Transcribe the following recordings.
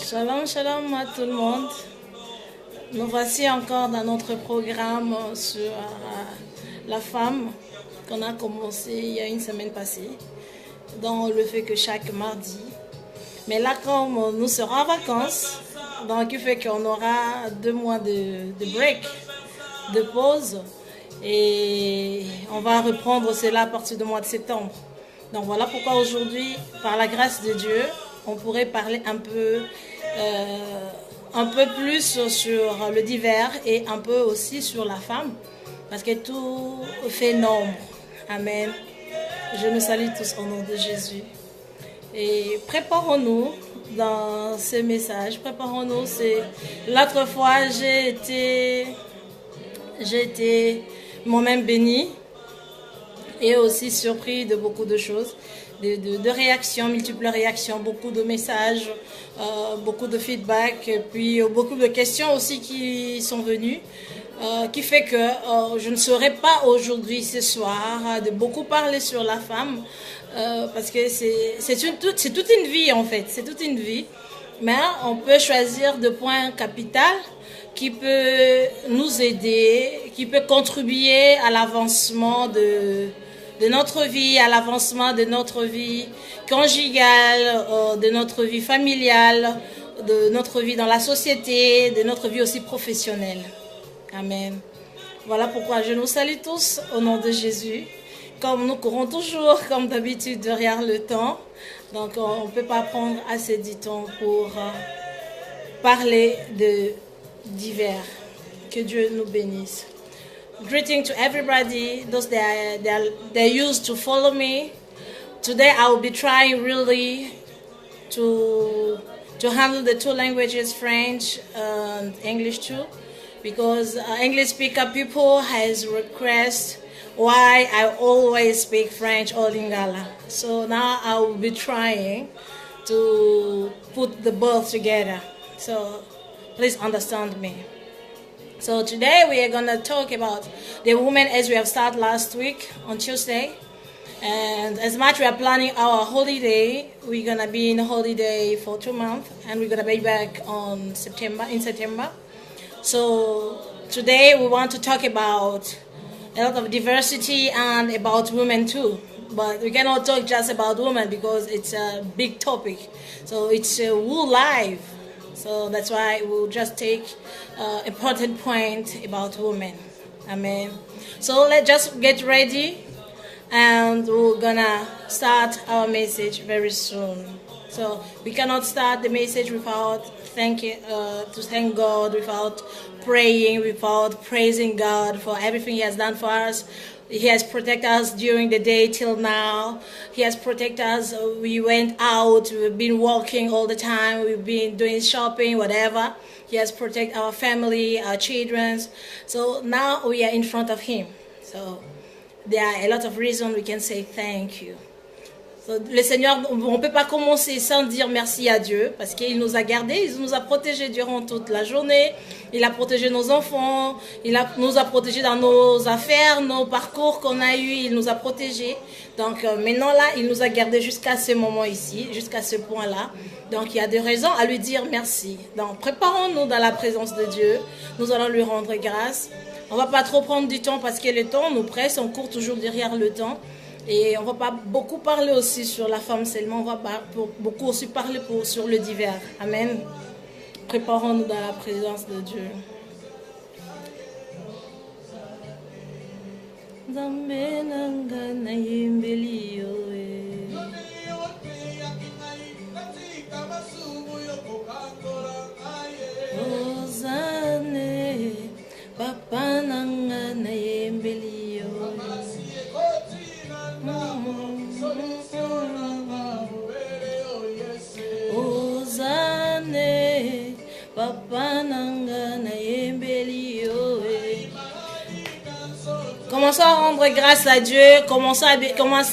Shalom, shalom à tout le monde. Nous voici encore dans notre programme sur la femme qu'on a commencé il y a une semaine passée, dont le fait que chaque mardi. Mais là, comme nous serons en vacances, donc il fait qu'on aura 2 mois de break, de pause, et on va reprendre cela à partir du mois de septembre. Donc voilà pourquoi aujourd'hui, par la grâce de Dieu, on pourrait parler un peu plus sur le divers et un peu aussi sur la femme, parce que tout fait nombre. Amen. Je nous salue tous au nom de Jésus. Et préparons-nous dans ce message. Préparons-nous. L'autre fois, j'ai été moi-même bénie et aussi surpris de beaucoup de choses. De réactions, multiples réactions, beaucoup de messages, beaucoup de feedback, et puis beaucoup de questions aussi qui sont venues, qui fait que je ne saurais pas aujourd'hui, ce soir, de beaucoup parler sur la femme, parce que c'est toute une vie en fait, c'est toute une vie, mais on peut choisir de points capitaux qui peut nous aider, qui peut contribuer à l'avancement de notre vie, à l'avancement de notre vie conjugale, de notre vie familiale, de notre vie dans la société, de notre vie aussi professionnelle. Amen. Voilà pourquoi je nous salue tous au nom de Jésus. Comme nous courons toujours, comme d'habitude, derrière le temps. Donc on ne peut pas prendre assez de temps pour parler de divers. Que Dieu nous bénisse. Greeting to everybody, those they used to follow me. Today I will be trying really to handle the 2 languages, French and English too, because English speaker people has request why I always speak French or Lingala. So now I will be trying to put the both together. So please understand me. So today we are going to talk about the women as we have started last week on Tuesday. And as much we are planning our holiday, we're going to be in holiday for 2 months and we're going to be back in September. So today we want to talk about a lot of diversity and about women too. But we cannot talk just about women because it's a big topic. So it's a whole life. So that's why we'll just take important point about women. Amen. So let's just get ready and we're gonna start our message very soon. So we cannot start the message without to thank God, without praying, without praising God for everything He has done for us. He has protected us during the day till now. He has protected us. We went out. We've been walking all the time. We've been doing shopping, whatever. He has protected our family, our children. So now we are in front of Him. So there are a lot of reasons we can say thank you. So, le Seigneur, on ne peut pas commencer sans dire merci à Dieu parce qu'il nous a gardés, il nous a protégés durant toute la journée, il a protégé nos enfants, nous a protégés dans nos affaires, nos parcours qu'on a eus, il nous a protégés. Donc maintenant là, il nous a gardés jusqu'à ce moment ici, jusqu'à ce point-là. Donc il y a des raisons à lui dire merci. Donc préparons-nous dans la présence de Dieu, nous allons lui rendre grâce. On ne va pas trop prendre du temps parce que le temps nous presse, on court toujours derrière le temps. Et on ne va pas beaucoup parler aussi sur la femme seulement, on va beaucoup aussi parler sur le divers. Amen. Préparons-nous dans la présence de Dieu. Papa nanga na yembeli yo. Ozane papa nanga na yembeli yo. Comment Commençons à rendre grâce à Dieu, commencez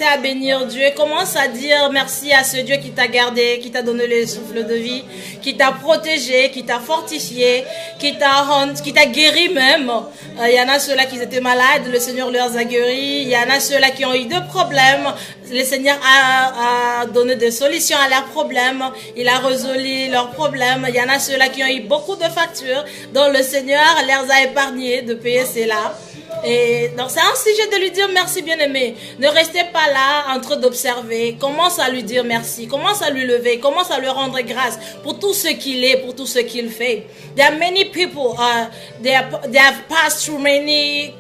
à bénir Dieu, commence à dire merci à ce Dieu qui t'a gardé, qui t'a donné le souffle de vie, qui t'a protégé, qui t'a fortifié, qui t'a guéri même. Il y en a ceux-là qui étaient malades, le Seigneur leur a guéri. Il y en a ceux-là qui ont eu des problèmes, le Seigneur a donné des solutions à leurs problèmes, il a résolu leurs problèmes. Il y en a ceux-là qui ont eu beaucoup de factures, dont le Seigneur leur a épargné de payer cela. Et donc c'est un sujet de lui dire merci, bien-aimé. Ne restez pas là en train d'observer. Commence à lui dire merci. Commence à lui lever. Commence à lui rendre grâce pour tout ce qu'il est, pour tout ce qu'il fait. There are many people, they have passed through many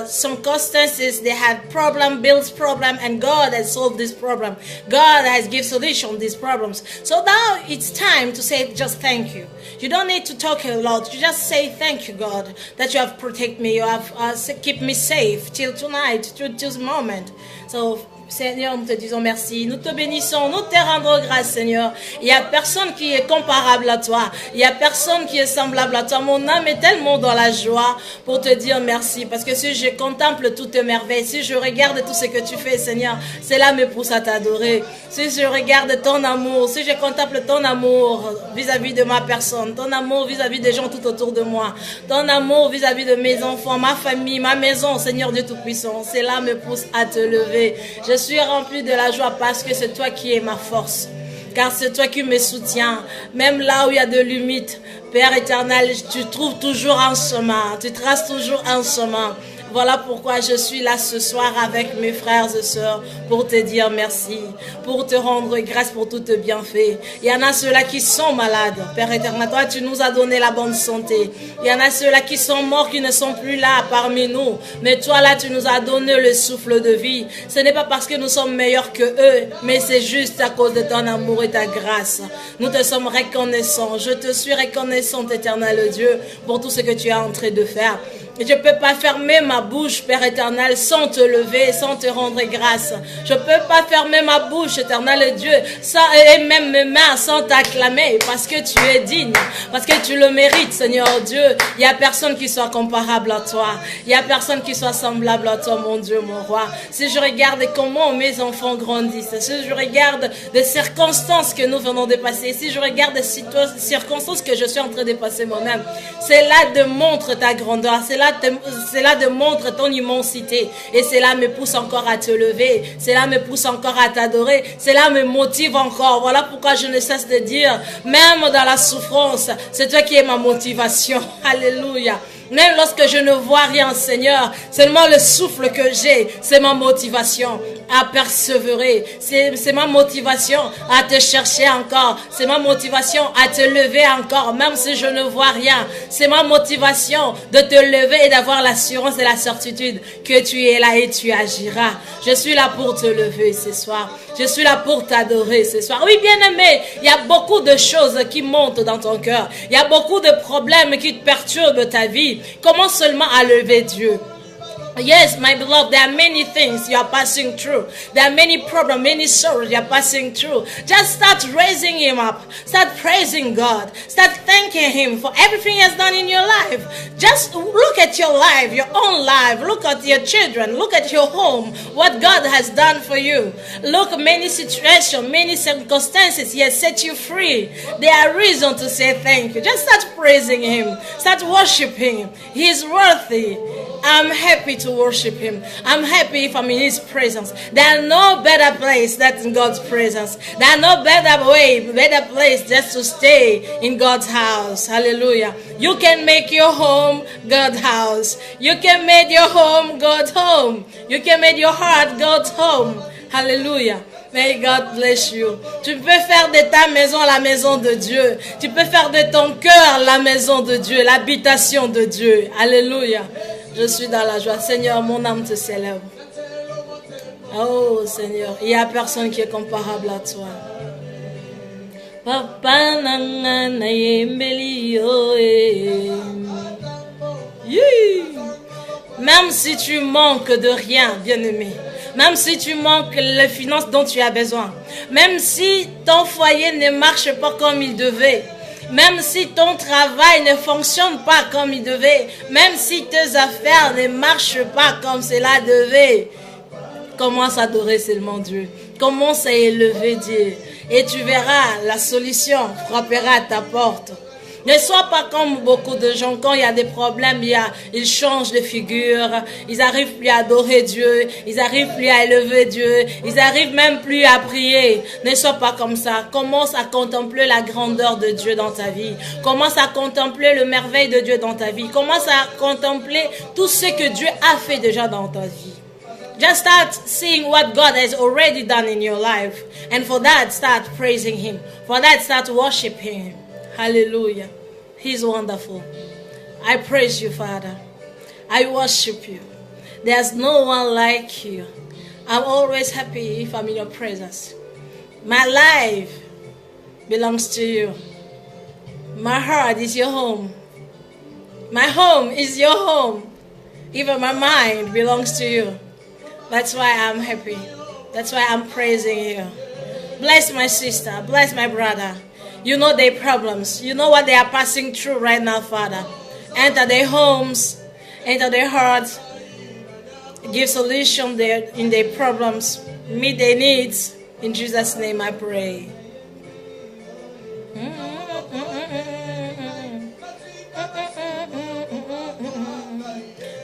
circumstances. They had problem, bills problem, and God has solved this problem. God has given solution to these problems. So now it's time to say just thank you. You don't need to talk a lot. You just say thank you, God, that you have protected me. You have keep me safe till tonight, till this moment. So, Seigneur, nous te disons merci, nous te bénissons, nous te rendons grâce, Seigneur. Il n'y a personne qui est comparable à toi. Il n'y a personne qui est semblable à toi. Mon âme est tellement dans la joie pour te dire merci. Parce que si je contemple toutes tes merveilles, si je regarde tout ce que tu fais, Seigneur, cela me pousse à t'adorer. Si je regarde ton amour, si je contemple ton amour vis-à-vis de ma personne, ton amour vis-à-vis des gens tout autour de moi, ton amour vis-à-vis de mes enfants, ma famille, ma maison, Seigneur Dieu Tout-Puissant, cela me pousse à te lever. Je suis rempli de la joie parce que c'est toi qui es ma force. Car c'est toi qui me soutiens. Même là où il y a de limites, Père éternel, tu trouves toujours un chemin. Tu traces toujours un chemin. Voilà pourquoi je suis là ce soir avec mes frères et sœurs pour te dire merci, pour te rendre grâce pour tout tes bienfaits. Il y en a ceux-là qui sont malades. Père éternel, toi tu nous as donné la bonne santé. Il y en a ceux-là qui sont morts, qui ne sont plus là parmi nous. Mais toi là tu nous as donné le souffle de vie. Ce n'est pas parce que nous sommes meilleurs que eux, mais c'est juste à cause de ton amour et ta grâce. Nous te sommes reconnaissants. Je te suis reconnaissante, éternel Dieu, pour tout ce que tu es en train de faire. Et je ne peux pas fermer ma bouche, Père éternel, sans te lever, sans te rendre grâce. Je ne peux pas fermer ma bouche, éternel Dieu, et même mes mains sans t'acclamer, parce que tu es digne, parce que tu le mérites, Seigneur Dieu. Il n'y a personne qui soit comparable à toi. Il n'y a personne qui soit semblable à toi, mon Dieu, mon roi. Si je regarde comment mes enfants grandissent, si je regarde les circonstances que nous venons de passer, si je regarde les circonstances que je suis en train de passer moi-même, cela démontre ta grandeur, cela démontre ton immensité. Et cela me pousse encore à te lever. Cela me pousse encore à t'adorer. Cela me motive encore. Voilà pourquoi je ne cesse de dire, même dans la souffrance, c'est toi qui es ma motivation. Alléluia. Même lorsque je ne vois rien, Seigneur, seulement le souffle que j'ai, c'est ma motivation à persévérer. C'est ma motivation à te chercher encore. C'est ma motivation à te lever encore, même si je ne vois rien. C'est ma motivation de te lever et d'avoir l'assurance et la certitude que tu es là et tu agiras. Je suis là pour te lever ce soir. Je suis là pour t'adorer ce soir. Oui, bien-aimé, il y a beaucoup de choses qui montent dans ton cœur. Il y a beaucoup de problèmes qui te perturbent ta vie. Commence seulement à lever Dieu. Yes, my beloved, there are many things you are passing through. There are many problems, many sorrows you are passing through. Just start raising Him up. Start praising God. Start thanking Him for everything He has done in your life. Just look at your life, your own life. Look at your children. Look at your home. What God has done for you. Look at many situations, many circumstances He has set you free. There are reasons to say thank you. Just start praising Him. Start worshiping Him. He is worthy. I'm happy to worship Him. I'm happy if I'm in His presence. There are no better place than in God's presence. There are no better place just to stay in God's house. Hallelujah. You can make your home God's house. You can make your home God's home. You can make your heart God's home. Hallelujah. May God bless you. Tu peux faire de ta maison la maison de Dieu. Tu peux faire de ton cœur la maison de Dieu, l'habitation de Dieu. Alléluia. Je suis dans la joie. Seigneur, mon âme te célèbre. Oh Seigneur, il n'y a personne qui est comparable à toi. Papa nana yembeli Même si tu manques de rien, bien-aimé, même si tu manques les finances dont tu as besoin, même si ton foyer ne marche pas comme il devait, Même si ton travail ne fonctionne pas comme il devait, même si tes affaires ne marchent pas comme cela devait, commence à adorer seulement Dieu. Commence à élever Dieu. Et tu verras, la solution frappera à ta porte. Ne sois pas comme beaucoup de gens, quand il y a des problèmes, ils changent de figure, ils n'arrivent plus à adorer Dieu, ils n'arrivent plus à élever Dieu, ils n'arrivent même plus à prier. Ne sois pas comme ça. Commence à contempler la grandeur de Dieu dans ta vie. Commence à contempler le merveille de Dieu dans ta vie. Commence à contempler tout ce que Dieu a fait déjà dans ta vie. Just start seeing what God has already done in your life. And for that, start praising Him. For that, start worshiping Him. Hallelujah. He's wonderful. I praise you, Father. I worship you. There's no one like you. I'm always happy if I'm in your presence. My life belongs to you. My heart is your home. My home is your home. Even my mind belongs to you. That's why I'm happy. That's why I'm praising you. Bless my sister. Bless my brother. You know their problems. You know what they are passing through right now, Father. Enter their homes. Enter their hearts. Give solution in their problems. Meet their needs. In Jesus' name I pray.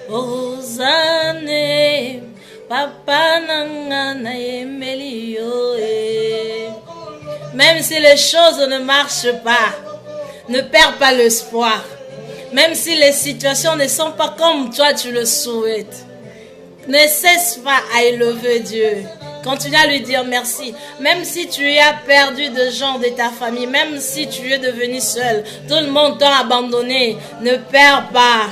Hosanna, Papa nanga emelio. Même si les choses ne marchent pas, ne perds pas l'espoir. Même si les situations ne sont pas comme toi tu le souhaites, ne cesse pas à élever Dieu. Continue à lui dire merci. Même si tu as perdu de gens de ta famille, même si tu es devenu seul, tout le monde t'a abandonné, ne perds pas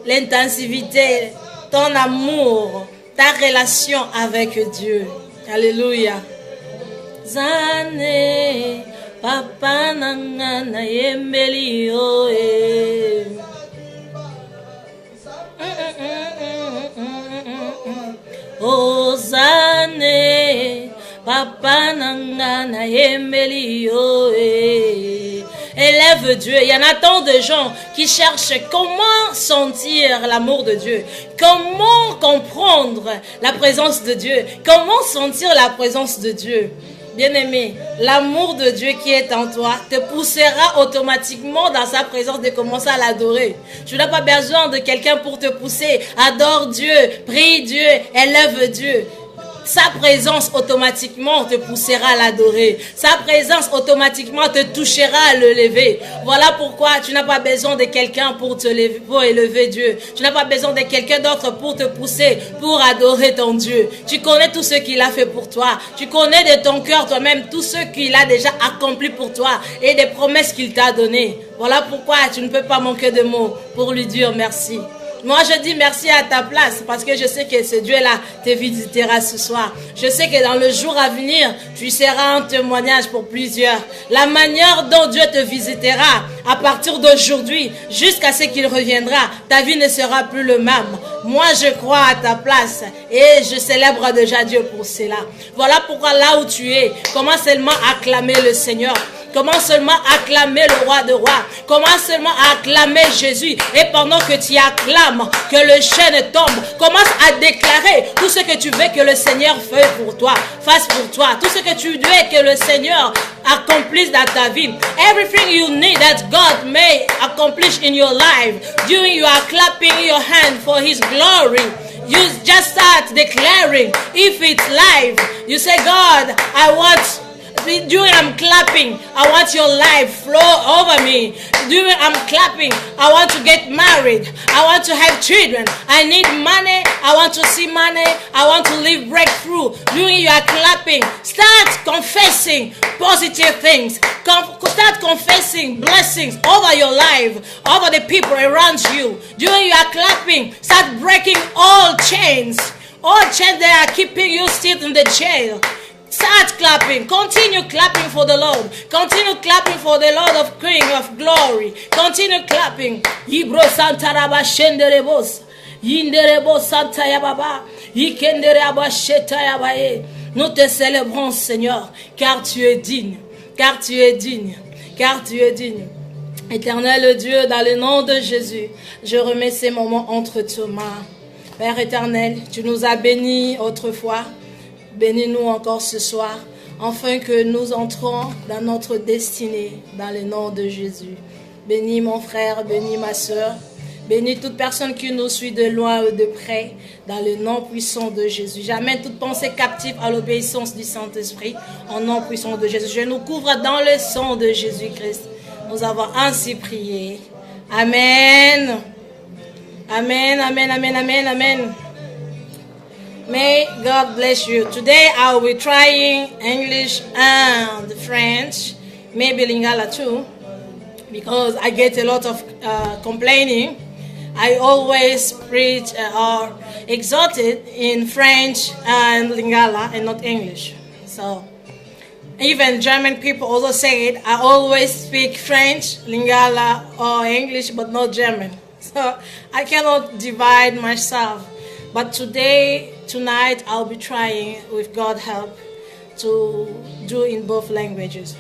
l'intensivité, ton amour, ta relation avec Dieu. Alléluia. Zane, papa nanga na yemelio e. Oh Zane, papa nanga na yemelio e. Élève Dieu. Il y en a tant de gens qui cherchent comment sentir l'amour de Dieu, comment comprendre la présence de Dieu, comment sentir la présence de Dieu. Bien-aimé, l'amour de Dieu qui est en toi te poussera automatiquement dans sa présence de commencer à l'adorer. Tu n'as pas besoin de quelqu'un pour te pousser. Adore Dieu, prie Dieu, élève Dieu. Sa présence automatiquement te poussera à l'adorer. Sa présence automatiquement te touchera à le lever. Voilà pourquoi tu n'as pas besoin de quelqu'un pour te lever, pour élever Dieu. Tu n'as pas besoin de quelqu'un d'autre pour te pousser, pour adorer ton Dieu. Tu connais tout ce qu'il a fait pour toi. Tu connais de ton cœur toi-même tout ce qu'il a déjà accompli pour toi et des promesses qu'il t'a données. Voilà pourquoi tu ne peux pas manquer de mots pour lui dire merci. Moi, je dis merci à ta place parce que je sais que ce Dieu-là te visitera ce soir. Je sais que dans le jour à venir, tu seras un témoignage pour plusieurs. La manière dont Dieu te visitera à partir d'aujourd'hui jusqu'à ce qu'il reviendra, ta vie ne sera plus le même. Moi, je crois à ta place et je célèbre déjà Dieu pour cela. Voilà pourquoi là où tu es, commence seulement à acclamer le Seigneur. Commence seulement à acclamer le roi de rois. Commence seulement à acclamer Jésus. Et pendant que tu acclames, que le chêne tombe, commence à déclarer tout ce que tu veux que le Seigneur fasse pour toi. Fasse pour toi. Tout ce que tu veux que le Seigneur accomplisse dans ta vie. Everything you need that God may accomplish in your life. During you are clapping your hand for His glory. You just start declaring. If it's life, you say, God, I want... During I'm clapping, I want your life flow over me. During I'm clapping, I want to get married. I want to have children. I need money. I want to see money. I want to live breakthrough. During you are clapping, start confessing positive things. Start confessing blessings over your life, over the people around you. During you are clapping, start breaking all chains. All chains that are keeping you still in the jail. Start clapping. Continue clapping for the Lord. Continue clapping for the Lord of King of Glory. Continue clapping. Ibro Santa Raba Shenderebos. Yinderebo Santa Yababa. Yikendere Abasheta Yabaye. Nous te célébrons, Seigneur, car tu es digne. Car tu es digne. car tu es digne. Éternel Dieu, dans le nom de Jésus, je remets ces moments entre tes mains. Père éternel, tu nous as bénis autrefois, bénis-nous encore ce soir, afin que nous entrons dans notre destinée, dans le nom de Jésus. Bénis mon frère, bénis ma soeur, bénis toute personne qui nous suit de loin ou de près, dans le nom puissant de Jésus. J'amène toute pensée captive à l'obéissance du Saint-Esprit, au nom puissant de Jésus. Je nous couvre dans le sang de Jésus-Christ. Nous avons ainsi prié. Amen. Amen, amen, amen, amen, amen. May God bless you. Today I will be trying English and French, maybe Lingala too, because I get a lot of complaining. I always preach or exhort it in French and Lingala and not English. So even German people also say it. I always speak French, Lingala or English, but not German. So I cannot divide myself. But tonight, I'll be trying, with God's help, to do in both languages.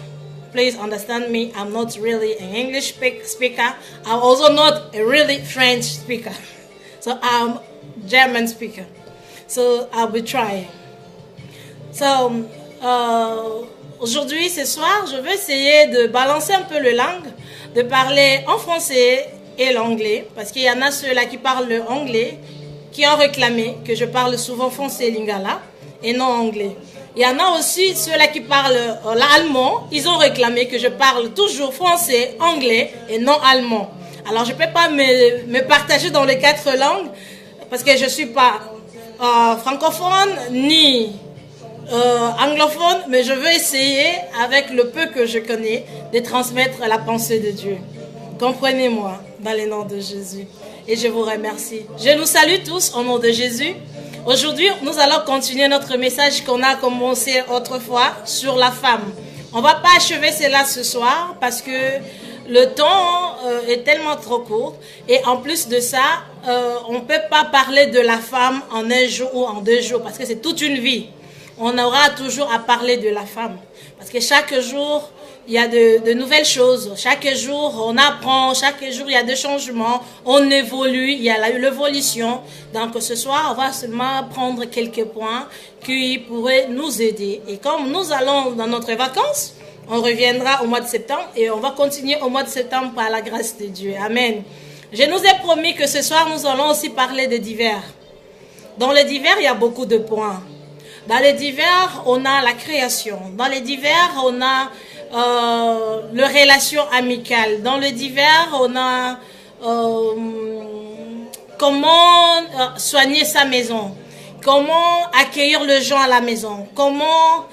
Please understand me. I'm not really an English speaker. I'm also not a really French speaker. So I'm German speaker. So I'll be trying. So aujourd'hui, ce soir, je vais essayer de balancer un peu le langue, de parler en français et l'anglais, parce qu'il y en a ceux-là qui parlent le anglais, qui ont réclamé que je parle souvent français lingala et non anglais. Il y en a aussi ceux-là qui parlent l'allemand, ils ont réclamé que je parle toujours français, anglais et non allemand. Alors je ne peux pas me partager dans les 4 langues, parce que je ne suis pas francophone ni anglophone, mais je veux essayer, avec le peu que je connais, de transmettre la pensée de Dieu. Comprenez-moi, dans le nom de Jésus. Et je vous remercie. Je nous salue tous au nom de Jésus. Aujourd'hui, nous allons continuer notre message qu'on a commencé autrefois sur la femme. On ne va pas achever cela ce soir parce que le temps est tellement trop court. Et en plus de ça, on ne peut pas parler de la femme en un jour ou en 2 jours parce que c'est toute une vie. On aura toujours à parler de la femme. Parce que chaque jour, il y a de nouvelles choses. Chaque jour, on apprend. Chaque jour, il y a des changements. On évolue. Il y a l'évolution. Donc, ce soir, on va seulement prendre quelques points qui pourraient nous aider. Et comme nous allons dans notre vacances, on reviendra au mois de septembre et on va continuer au mois de septembre par la grâce de Dieu. Amen. Je nous ai promis que ce soir, nous allons aussi parler des divers. Dans les divers, il y a beaucoup de points. Dans les divers, on a la création. Dans les divers, on a les relations amicales. Dans les divers, on a comment soigner sa maison, comment accueillir les gens à la maison, comment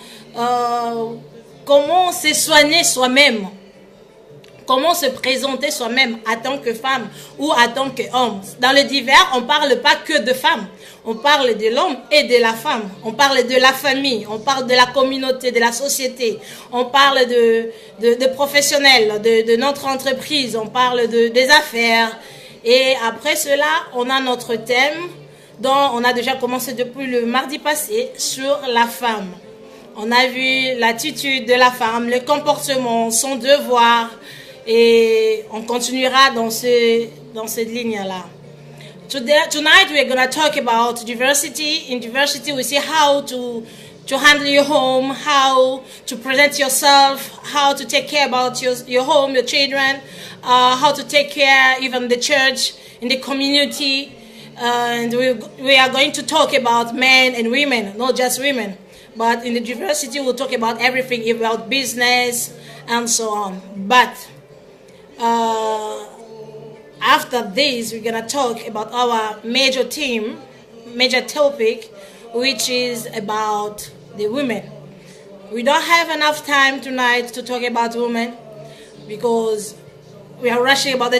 se soigner soi-même, comment se présenter soi-même en tant que femme ou en tant qu'homme. Dans les divers, on ne parle pas que de femmes. On parle de l'homme et de la femme. On parle de la famille. On parle de la communauté, de la société. On parle de professionnels, de notre entreprise. On parle des affaires. Et après cela, on a notre thème dont on a déjà commencé depuis le mardi passé sur la femme. On a vu l'attitude de la femme, le comportement, son devoir. Et on continuera dans cette ligne-là. Tonight we are going to talk about diversity. In diversity we see how to handle your home, how to present yourself, how to take care about your home, your children, how to take care even the church, in the community. And we are going to talk about men and women, not just women. But in the diversity we'll talk about everything, about business and so on. But after this, we're going to talk about our major topic, which is about the women. We don't have enough time tonight to talk about women because we are rushing about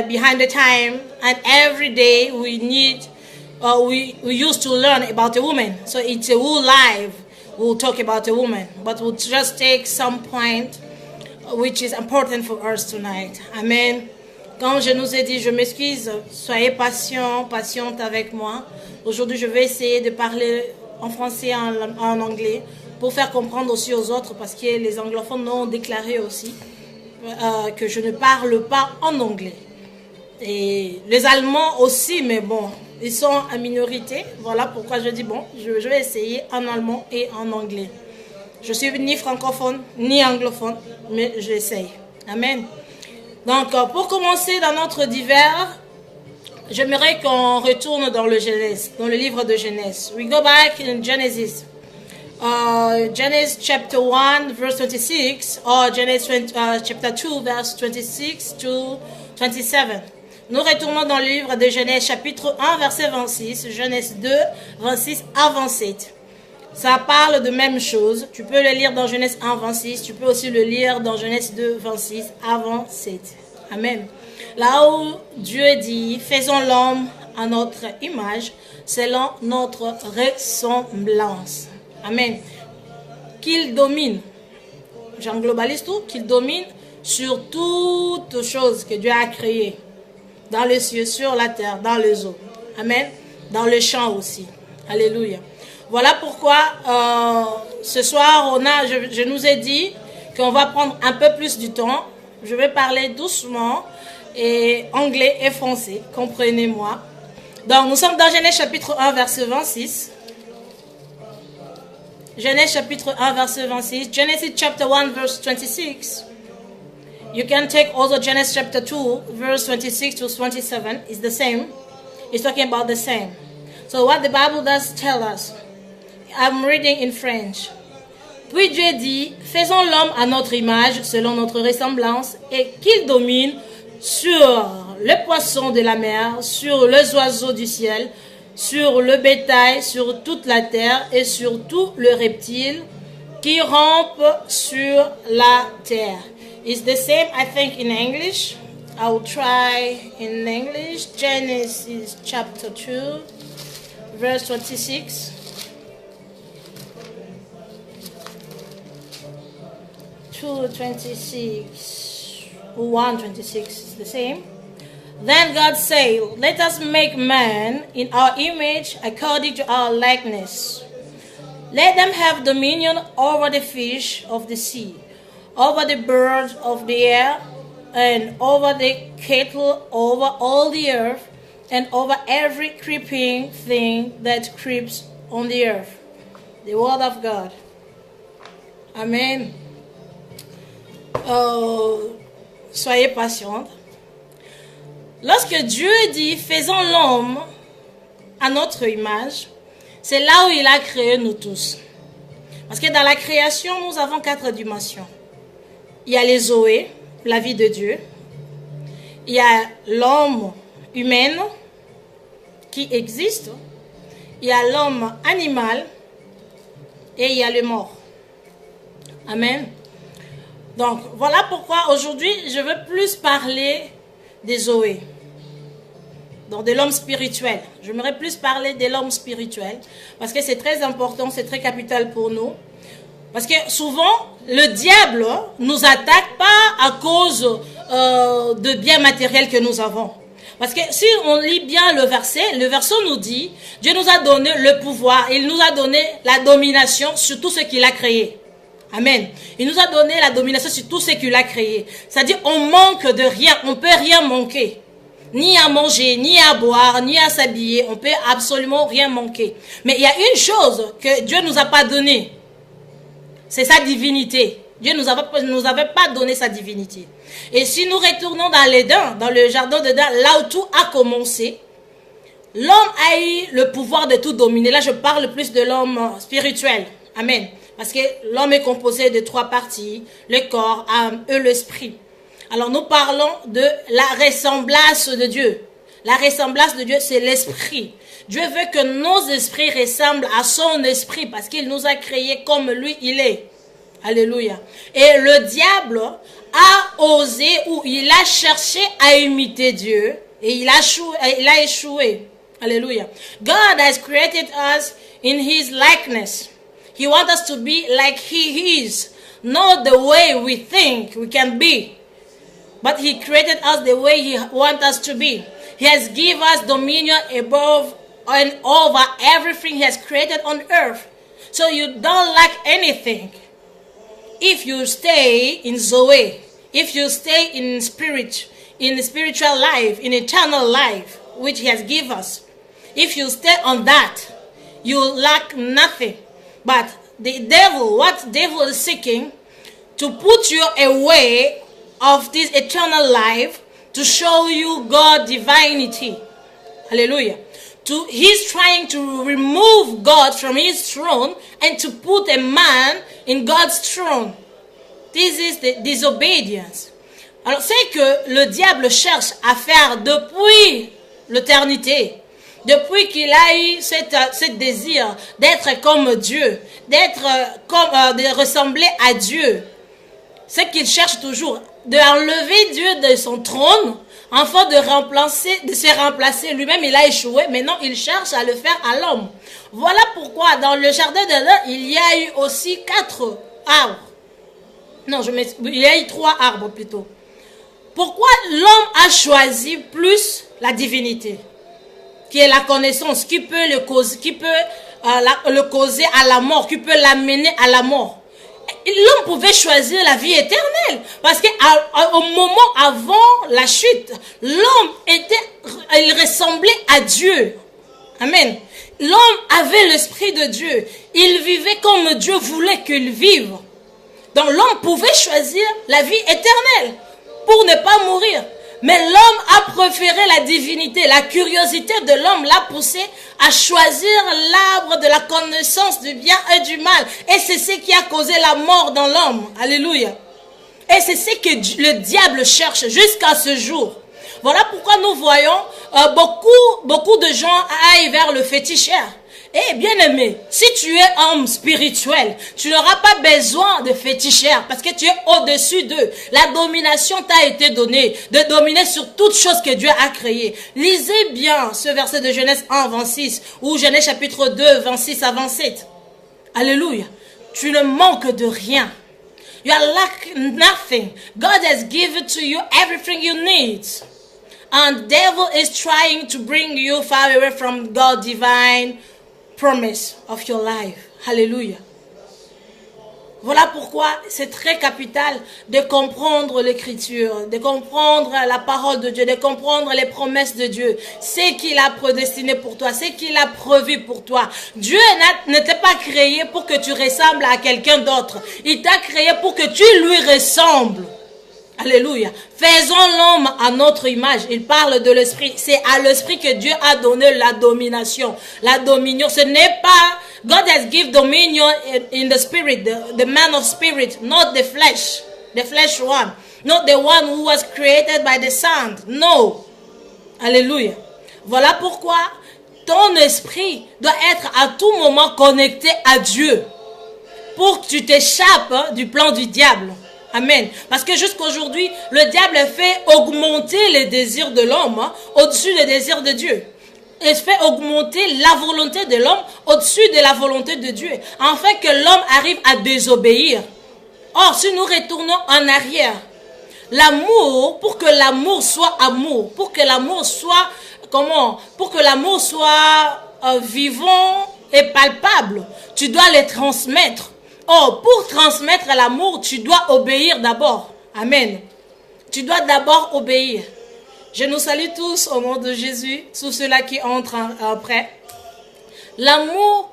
behind the time, and every day we used to learn about a woman. So it's a whole life we'll talk about a woman, but we'll just take some point which is important for us tonight. Amen. Comme je nous ai dit, je m'excuse, soyez patiente avec moi. Aujourd'hui, je vais essayer de parler en français et en anglais pour faire comprendre aussi aux autres, parce que les anglophones l'ont déclaré aussi. que je ne parle pas en anglais. Et les Allemands aussi, mais bon, ils sont en minorité. Voilà pourquoi je dis, bon, je vais essayer en allemand et en anglais. Je suis ni francophone, ni anglophone, mais j'essaye. Amen. Donc, pour commencer dans notre divers, j'aimerais qu'on retourne dans le Genèse, dans le livre de Genèse. We go back in Genesis. Genesis chapter 1 verse 26 or Genesis chapter 2 verse 26 to 27. Nous retournons dans le livre de Genèse chapitre 1 verset 26, Genèse 2 26 à 27. Ça parle de même chose. Tu peux le lire dans Genèse 1 26, tu peux aussi le lire dans Genèse 2 26 à 27. Amen. Là où Dieu dit, faisons l'homme à notre image, selon notre ressemblance. Amen. Qu'il domine, j'en globalise tout, qu'il domine sur toutes choses que Dieu a créées, dans les cieux, sur la terre, dans les eaux. Amen. Dans le champ aussi. Alléluia. Voilà pourquoi ce soir, je nous ai dit qu'on va prendre un peu plus du temps. Je vais parler doucement, et anglais et français, comprenez-moi. Donc, nous sommes dans Genèse chapitre 1, verset 26. Genèse chapitre 1 verset 26. Genesis chapter 1 verse 26. You can take also Genesis chapter 2 verse 26 to 27. It's the same. It's talking about the same. So what the Bible does tell us. I'm reading in French. Puis Dieu dit, faisons l'homme à notre image, selon notre ressemblance, et qu'il domine sur les poissons de la mer, sur les oiseaux du ciel, sur le bétail, sur toute la terre et sur tous les reptiles qui rampent sur la terre. It's the same, I think, in English. I will try in English. Genesis chapter 2, verse 26. 2:26, 1:26 is the same. Then God said, let us make man in our image according to our likeness. Let them have dominion over the fish of the sea, over the birds of the air, and over the cattle, over all the earth, and over every creeping thing that creeps on the earth. The word of God. Amen. Soyez patiente. Lorsque Dieu dit, faisons l'homme à notre image, c'est là où il a créé nous tous. Parce que dans la création, nous avons 4 dimensions. Il y a les zoé, la vie de Dieu. Il y a l'homme humain qui existe. Il y a l'homme animal. Et il y a le mort. Amen. Donc, voilà pourquoi aujourd'hui, je veux plus parler des zoé. Donc, de l'homme spirituel. J'aimerais plus parler de l'homme spirituel. Parce que c'est très important, c'est très capital pour nous. Parce que souvent, le diable nous attaque pas à cause de biens matériels que nous avons. Parce que si on lit bien le verset nous dit, Dieu nous a donné le pouvoir, il nous a donné la domination sur tout ce qu'il a créé. Amen. Il nous a donné la domination sur tout ce qu'il a créé. C'est-à-dire, on manque de rien, on peut rien manquer. Ni à manger, ni à boire, ni à s'habiller, on peut absolument rien manquer. Mais il y a une chose que Dieu nous a pas donnée. C'est sa divinité. Dieu nous avait pas donné sa divinité. Et si nous retournons dans l'Éden, dans le jardin d'Éden, là où tout a commencé, l'homme a eu le pouvoir de tout dominer. Là, je parle plus de l'homme spirituel. Amen. Parce que l'homme est composé de 3 parties, le corps, l'âme et l'esprit. Alors nous parlons de la ressemblance de Dieu. La ressemblance de Dieu, c'est l'esprit. Dieu veut que nos esprits ressemblent à son esprit parce qu'il nous a créés comme lui il est. Alléluia. Et le diable a osé ou il a cherché à imiter Dieu et il a échoué. Alléluia. God has created us in his likeness. He wants us to be like he is, not the way we think we can be. But he created us the way he wants us to be. He has given us dominion above and over everything he has created on earth. So you don't lack anything. If you stay in Zoe, if you stay in spirit, in the spiritual life, in eternal life, which he has given us, if you stay on that, you lack nothing. But the devil, what devil is seeking, to put you away of this eternal life, to show you God's divinity. Hallelujah. He's trying to remove God from his throne and to put a man in God's throne. This is the disobedience. Alors c'est que le diable cherche à faire depuis l'éternité, depuis qu'il a eu ce désir d'être comme Dieu, de ressembler à Dieu. C'est qu'il cherche toujours d'enlever Dieu de son trône, afin de se remplacer lui-même. Il a échoué, maintenant il cherche à le faire à l'homme. Voilà pourquoi dans le jardin d'Éden, il y a eu aussi 4 arbres. Non, il y a eu 3 arbres plutôt. Pourquoi l'homme a choisi plus la divinité, qui est la connaissance, qui peut le causer à la mort, qui peut l'amener à la mort? L'homme pouvait choisir la vie éternelle. Parce qu'au moment avant la chute, l'homme il ressemblait à Dieu. Amen. L'homme avait l'esprit de Dieu. Il vivait comme Dieu voulait qu'il vive. Donc l'homme pouvait choisir la vie éternelle pour ne pas mourir. Mais l'homme a préféré la divinité. La curiosité de l'homme l'a poussé à choisir l'arbre de la connaissance du bien et du mal. Et c'est ce qui a causé la mort dans l'homme. Alléluia. Et c'est ce que le diable cherche jusqu'à ce jour. Voilà pourquoi nous voyons beaucoup de gens aillent vers le féticheur. Eh bien aimé, si tu es homme spirituel, tu n'auras pas besoin de féticheurs parce que tu es au-dessus d'eux. La domination t'a été donnée de dominer sur toutes choses que Dieu a créées. Lisez bien ce verset de Genèse 1, 26 ou Genèse chapitre 2, 26 à 27. Alléluia. Tu ne manques de rien. You are lacking nothing. God has given to you everything you need. And the devil is trying to bring you far away from God's divine promise of your life. Hallelujah. Voilà pourquoi c'est très capital de comprendre l'écriture, de comprendre la parole de Dieu, de comprendre les promesses de Dieu, ce qu'il a prédestiné pour toi, ce qu'il a prévu pour toi. Dieu ne t'a pas créé pour que tu ressembles à quelqu'un d'autre. Il t'a créé pour que tu lui ressembles. Alléluia. Faisons l'homme à notre image. Il parle de l'esprit. C'est à l'esprit que Dieu a donné la domination. La dominion, ce n'est pas... God has given dominion in the spirit, the man of spirit, not the flesh one. Not the one who was created by the Son. No. Alléluia. Voilà pourquoi ton esprit doit être à tout moment connecté à Dieu. Pour que tu t'échappes du plan du diable. Amen. Parce que jusqu'aujourd'hui, le diable fait augmenter les désirs de l'homme au-dessus des désirs de Dieu. Il fait augmenter la volonté de l'homme au-dessus de la volonté de Dieu. Afin que l'homme arrive à désobéir. Or, si nous retournons en arrière, l'amour, pour que l'amour soit amour, pour que l'amour soit, pour que l'amour soit vivant et palpable, tu dois les transmettre. Or, pour transmettre l'amour, tu dois obéir d'abord. Amen. Tu dois d'abord obéir. Je nous salue tous au nom de Jésus, tous ceux-là qui entrent après. L'amour,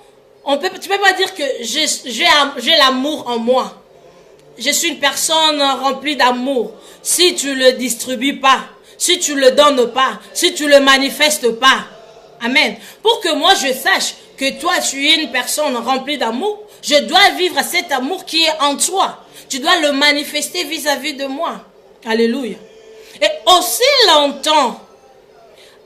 tu peux pas dire que j'ai l'amour en moi. Je suis une personne remplie d'amour. Si tu le distribues pas, si tu le donnes pas, si tu le manifestes pas. Amen. Pour que moi je sache que toi tu es une personne remplie d'amour, je dois vivre cet amour qui est en toi. Tu dois le manifester vis-à-vis de moi. Alléluia. Et aussi longtemps,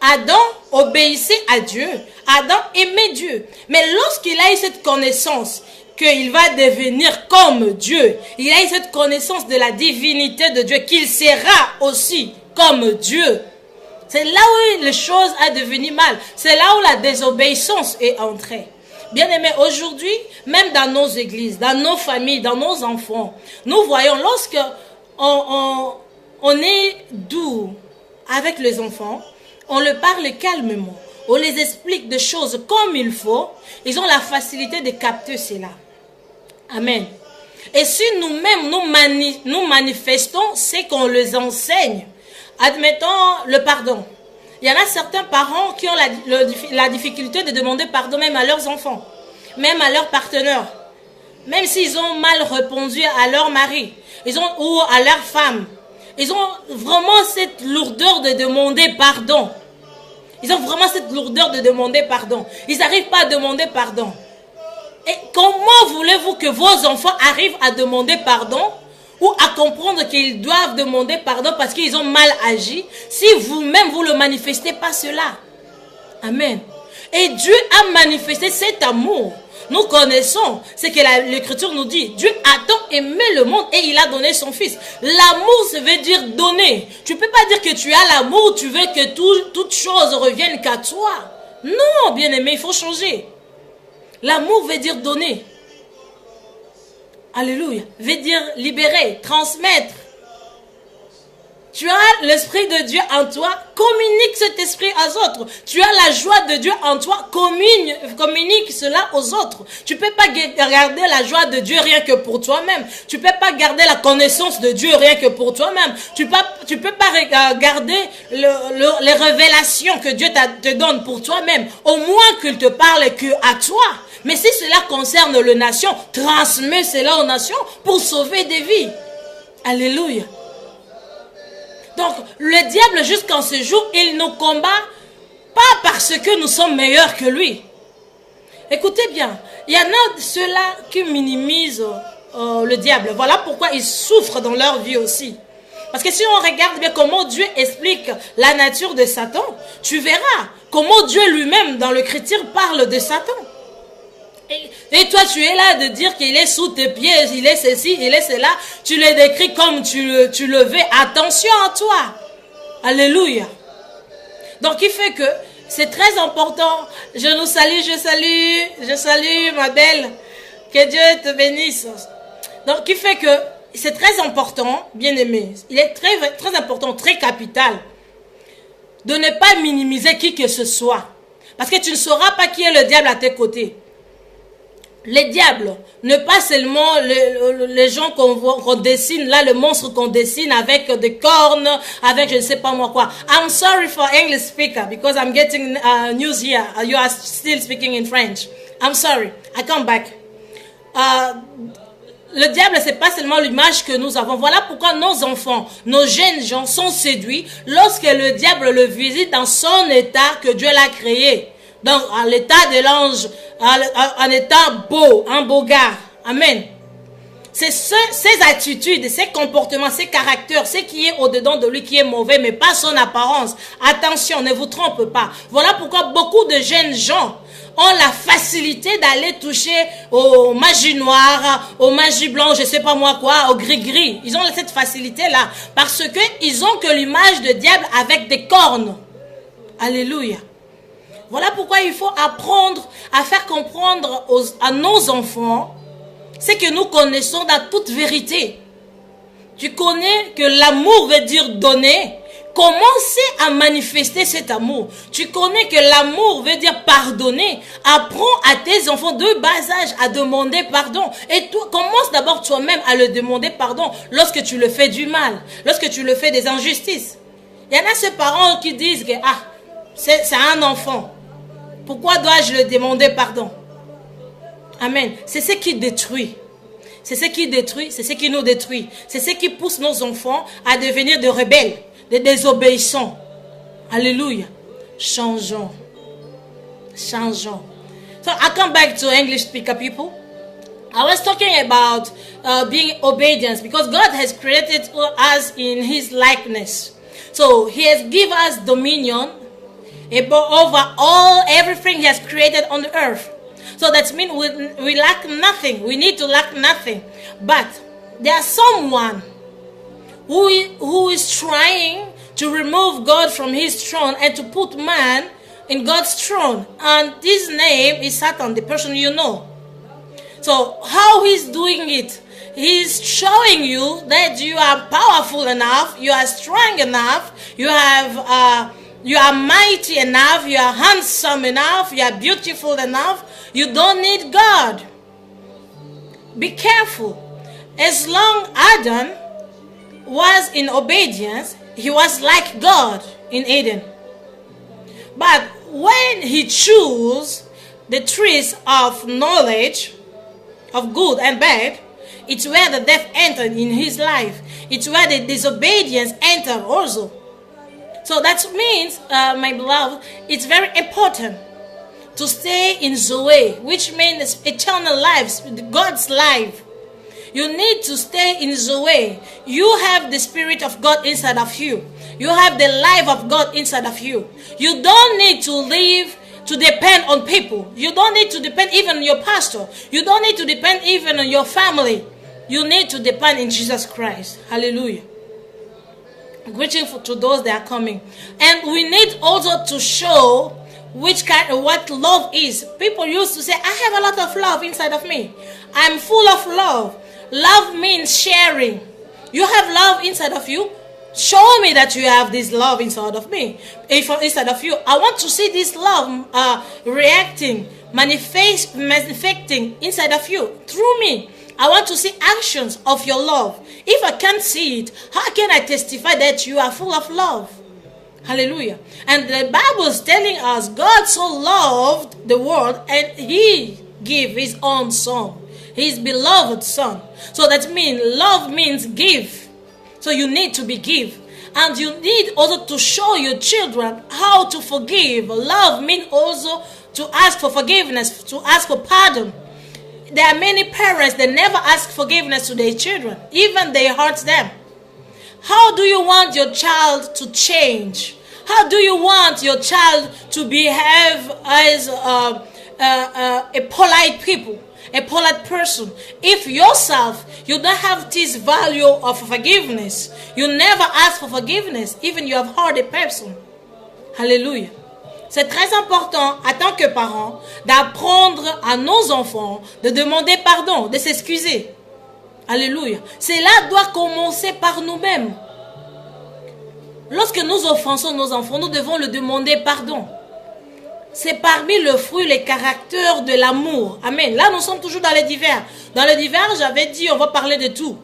Adam obéissait à Dieu. Adam aimait Dieu. Mais lorsqu'il a eu cette connaissance qu'il va devenir comme Dieu, il a eu cette connaissance de la divinité de Dieu, qu'il sera aussi comme Dieu. C'est là où les choses ont devenu mal. C'est là où la désobéissance est entrée. Bien aimé, aujourd'hui, même dans nos églises, dans nos familles, dans nos enfants, nous voyons lorsque on est doux avec les enfants, on leur parle calmement, on les explique des choses comme il faut, ils ont la facilité de capter cela. Amen. Et si nous-mêmes, nous manifestons, c'est qu'on les enseigne. Admettons le pardon. Il y en a certains parents qui ont la difficulté de demander pardon même à leurs enfants, même à leurs partenaires, même s'ils ont mal répondu à leur mari, ou à leur femme. Ils ont vraiment cette lourdeur de demander pardon. Ils ont vraiment cette lourdeur de demander pardon. Ils n'arrivent pas à demander pardon. Et comment voulez-vous que vos enfants arrivent à demander pardon ou à comprendre qu'ils doivent demander pardon parce qu'ils ont mal agi si vous-même vous ne le manifestez pas cela? Amen. Et Dieu a manifesté cet amour. Nous connaissons ce que l'Écriture nous dit. Dieu a tant aimé le monde et il a donné son Fils. L'amour, ça veut dire donner. Tu ne peux pas dire que tu as l'amour, tu veux que toute chose revienne qu'à toi. Non, bien-aimé, il faut changer. L'amour veut dire donner. Alléluia. Veut dire libérer, transmettre. Tu as l'Esprit de Dieu en toi, communique cet esprit aux autres. Tu as la joie de Dieu en toi, communique cela aux autres. Tu ne peux pas garder la joie de Dieu rien que pour toi-même. Tu ne peux pas garder la connaissance de Dieu rien que pour toi-même. Tu ne peux pas garder les révélations que Dieu te donne pour toi-même. Au moins qu'il te parle que à toi. Mais si cela concerne les nations, transmets cela aux nations pour sauver des vies. Alléluia. Donc, le diable, jusqu'en ce jour, il nous combat pas parce que nous sommes meilleurs que lui. Écoutez bien, il y en a ceux-là qui minimisent le diable. Voilà pourquoi ils souffrent dans leur vie aussi. Parce que si on regarde bien comment Dieu explique la nature de Satan, tu verras comment Dieu lui-même, dans l'Écriture, parle de Satan. Et toi, tu es là de dire qu'il est sous tes pieds, il est ceci, il est cela. Tu le décris comme tu le veux. Attention à toi. Alléluia. Donc, il fait que c'est très important. Je nous salue, je salue ma belle. Que Dieu te bénisse. Donc, il fait que c'est très important, bien aimé. Il est très, très important, très capital de ne pas minimiser qui que ce soit. Parce que tu ne sauras pas qui est le diable à tes côtés. Les diables, ne pas seulement les gens qu'on dessine, là, le monstre qu'on dessine avec des cornes, avec je ne sais pas moi quoi. I'm sorry for English speaker because I'm getting news here. You are still speaking in French. I'm sorry. I come back. Le diable, c'est pas seulement l'image que nous avons. Voilà pourquoi nos enfants, nos jeunes gens sont séduits lorsque le diable le visite dans son état que Dieu l'a créé. Donc, à l'état de l'ange, un état beau, un beau gars. Amen. C'est ces attitudes, ces comportements, ces caractères, ce qui est au-dedans de lui qui est mauvais, mais pas son apparence. Attention, ne vous trompe pas. Voilà pourquoi beaucoup de jeunes gens ont la facilité d'aller toucher aux magies noires, aux magies blanches, je sais pas moi quoi, au gris-gris. Ils ont cette facilité-là parce que ils ont que l'image de diable avec des cornes. Alléluia. Voilà pourquoi il faut apprendre à faire comprendre à nos enfants ce que nous connaissons dans toute vérité. Tu connais que l'amour veut dire donner. Commencez à manifester cet amour. Tu connais que l'amour veut dire pardonner. Apprends à tes enfants de bas âge à demander pardon. Et toi, commence d'abord toi-même à le demander pardon lorsque tu le fais du mal, lorsque tu le fais des injustices. Il y en a ces parents qui disent que c'est un enfant. Pourquoi dois-je le demander pardon? Amen. C'est ce qui détruit. C'est ce qui détruit, c'est ce qui nous détruit. C'est ce qui pousse nos enfants à devenir des rebelles, des désobéissants. Alléluia. Changeons. Changeons. So I come back to English speaker people. I was talking about being obedient because God has created us in His likeness. So He has given us dominion over everything He has created on the earth. So that means we lack nothing. We need to lack nothing. But there's someone who is trying to remove God from His throne and to put man in God's throne. And his name is Satan, the person you know. So how he's doing it? He's showing you that you are powerful enough, you are strong enough, you are mighty enough, you are handsome enough, you are beautiful enough. You don't need God. Be careful. As long Adam was in obedience, he was like God in Eden. But when he chose the trees of knowledge of good and bad, it's where the death entered in his life. It's where the disobedience entered also. So that means, my beloved, it's very important to stay in Zoe, which means eternal lives, God's life. You need to stay in Zoe. You have the Spirit of God inside of you. You have the life of God inside of you. You don't need to live to depend on people. You don't need to depend even on your pastor. You don't need to depend even on your family. You need to depend in Jesus Christ. Hallelujah. Greeting to those that are coming. And we need also to show what love is. People used to say, I have a lot of love inside of me. I'm full of love. Love means sharing. You have love inside of you. Show me that you have this love inside of me. Inside of you. I want to see this love reacting, manifesting inside of you through me. I want to see actions of your love. If I can't see it, how can I testify that you are full of love? Hallelujah. And the Bible is telling us God so loved the world and he gave his own son, his beloved son. So that means love means give. So you need to be give. And you need also to show your children how to forgive. Love means also to ask for forgiveness, to ask for pardon. There are many parents that never ask forgiveness to their children, even they hurt them. How do you want your child to change? How do you want your child to behave as a polite people, a polite person? If yourself, you don't have this value of forgiveness, you never ask for forgiveness, even you have hurt a person. Hallelujah. C'est très important, en tant que parents, d'apprendre à nos enfants de demander pardon, de s'excuser. Alléluia. Cela doit commencer par nous-mêmes. Lorsque nous offensons nos enfants, nous devons leur demander pardon. C'est parmi le fruit, les caractères de l'amour. Amen. Là, nous sommes toujours dans les divers. Dans les divers, j'avais dit, on va parler de tout.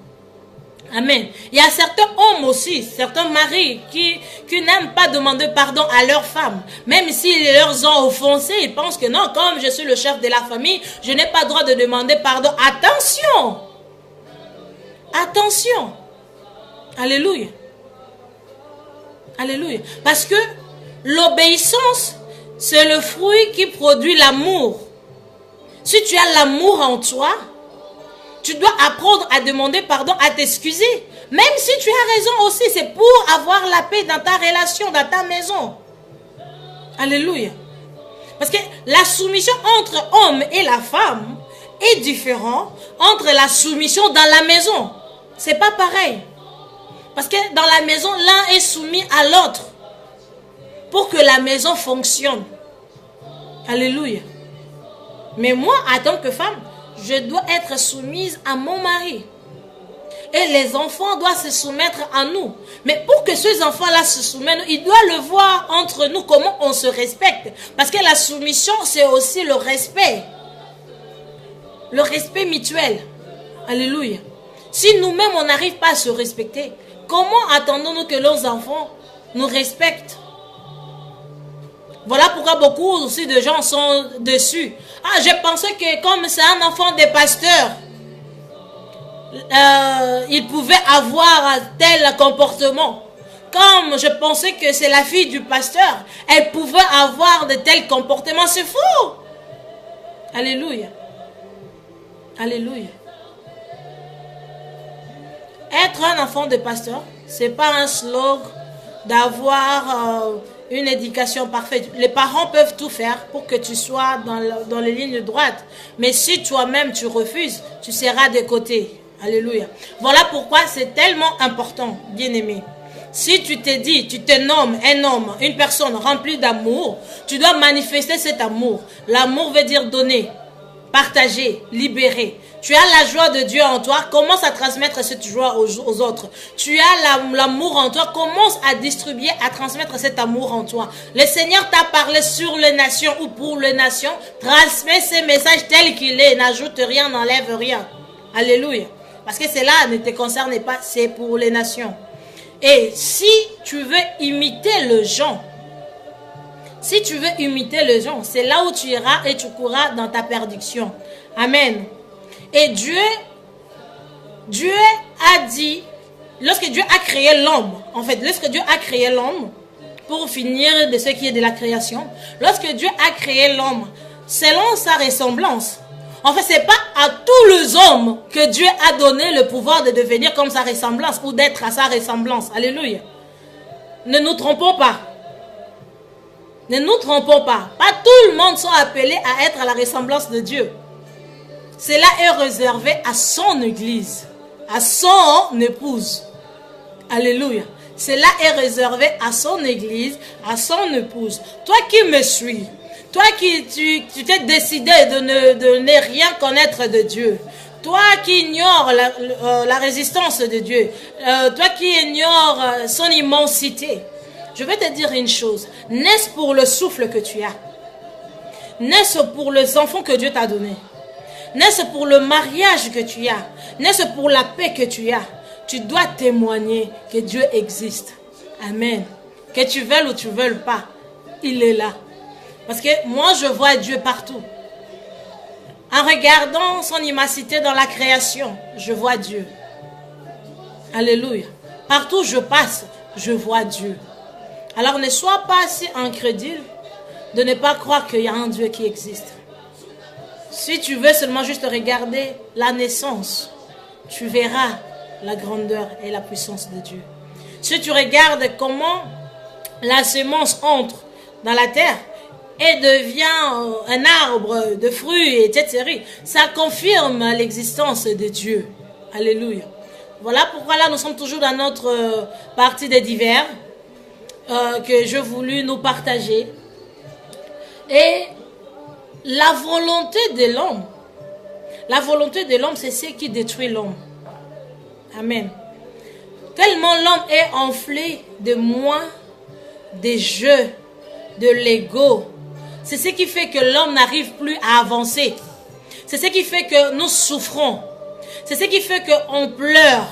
Amen. Il y a certains hommes aussi, certains maris qui n'aiment pas demander pardon à leurs femmes. Même s'ils leur ont offensé, ils pensent que non, comme je suis le chef de la famille, je n'ai pas le droit de demander pardon. Attention! Attention! Alléluia. Alléluia. Parce que l'obéissance, c'est le fruit qui produit l'amour. Si tu as l'amour en toi, tu dois apprendre à demander pardon, à t'excuser. Même si tu as raison aussi, c'est pour avoir la paix dans ta relation, dans ta maison. Alléluia. Parce que la soumission entre l'homme et la femme est différente entre la soumission dans la maison. C'est pas pareil. Parce que dans la maison, l'un est soumis à l'autre pour que la maison fonctionne. Alléluia. Mais moi, en tant que femme, je dois être soumise à mon mari. Et les enfants doivent se soumettre à nous. Mais pour que ces enfants-là se soumettent, ils doivent le voir entre nous, comment on se respecte. Parce que la soumission, c'est aussi le respect. Le respect mutuel. Alléluia. Si nous-mêmes, on n'arrive pas à se respecter, comment attendons-nous que nos enfants nous respectent? Voilà pourquoi beaucoup aussi de gens sont dessus. Ah, je pensais que comme c'est un enfant des pasteurs, il pouvait avoir tel comportement. Comme je pensais que c'est la fille du pasteur, elle pouvait avoir de tels comportements. C'est faux. Alléluia. Alléluia. Être un enfant de pasteur, c'est pas un slogan d'avoir une éducation parfaite. Les parents peuvent tout faire pour que tu sois dans les lignes droites. Mais si toi-même tu refuses, tu seras de côté. Alléluia. Voilà pourquoi c'est tellement important, bien-aimé. Si tu te dis, tu te nommes un homme, une personne remplie d'amour, tu dois manifester cet amour. L'amour veut dire donner, partager, libérer. Tu as la joie de Dieu en toi, commence à transmettre cette joie aux autres. Tu as l'amour en toi, commence à distribuer, à transmettre cet amour en toi. Le Seigneur t'a parlé sur les nations ou pour les nations. Transmets ces messages tels qu'il est, n'ajoute rien, n'enlève rien. Alléluia. Parce que cela ne te concerne pas, c'est pour les nations. Et si tu veux imiter le gens, c'est là où tu iras et tu courras dans ta perdition. Amen. Et Dieu a dit, lorsque Dieu a créé l'homme, pour finir de ce qui est de la création, lorsque Dieu a créé l'homme, selon sa ressemblance, en fait, c'est pas à tous les hommes que Dieu a donné le pouvoir de devenir comme sa ressemblance ou d'être à sa ressemblance. Alléluia. Ne nous trompons pas. Ne nous trompons pas. Pas tout le monde sont appelés à être à la ressemblance de Dieu. Cela est réservé à son église, à son épouse. Alléluia. Cela est réservé à son église, à son épouse. Toi qui me suis, toi qui tu t'es décidé de ne rien connaître de Dieu, toi qui ignores la résistance de Dieu, toi qui ignores son immensité, je vais te dire une chose. N'est-ce pour le souffle que tu as? N'est-ce pour les enfants que Dieu t'a donnés? N'est-ce pour le mariage que tu as? N'est-ce pour la paix que tu as? Tu dois témoigner que Dieu existe. Amen. Que tu veuilles ou tu ne veuilles pas, il est là. Parce que moi, je vois Dieu partout. En regardant son immensité dans la création, je vois Dieu. Alléluia. Partout où je passe, je vois Dieu. Alors ne sois pas si incrédule de ne pas croire qu'il y a un Dieu qui existe. Si tu veux seulement juste regarder la naissance, tu verras la grandeur et la puissance de Dieu. Si tu regardes comment la semence entre dans la terre et devient un arbre de fruits, etc., ça confirme l'existence de Dieu. Alléluia. Voilà pourquoi là nous sommes toujours dans notre partie des divers que je voulus nous partager. Et la volonté de l'homme, c'est ce qui détruit l'homme. Amen. Tellement l'homme est enflé de moi, des jeux, de l'ego. C'est ce qui fait que l'homme n'arrive plus à avancer. C'est ce qui fait que nous souffrons. C'est ce qui fait qu'on pleure.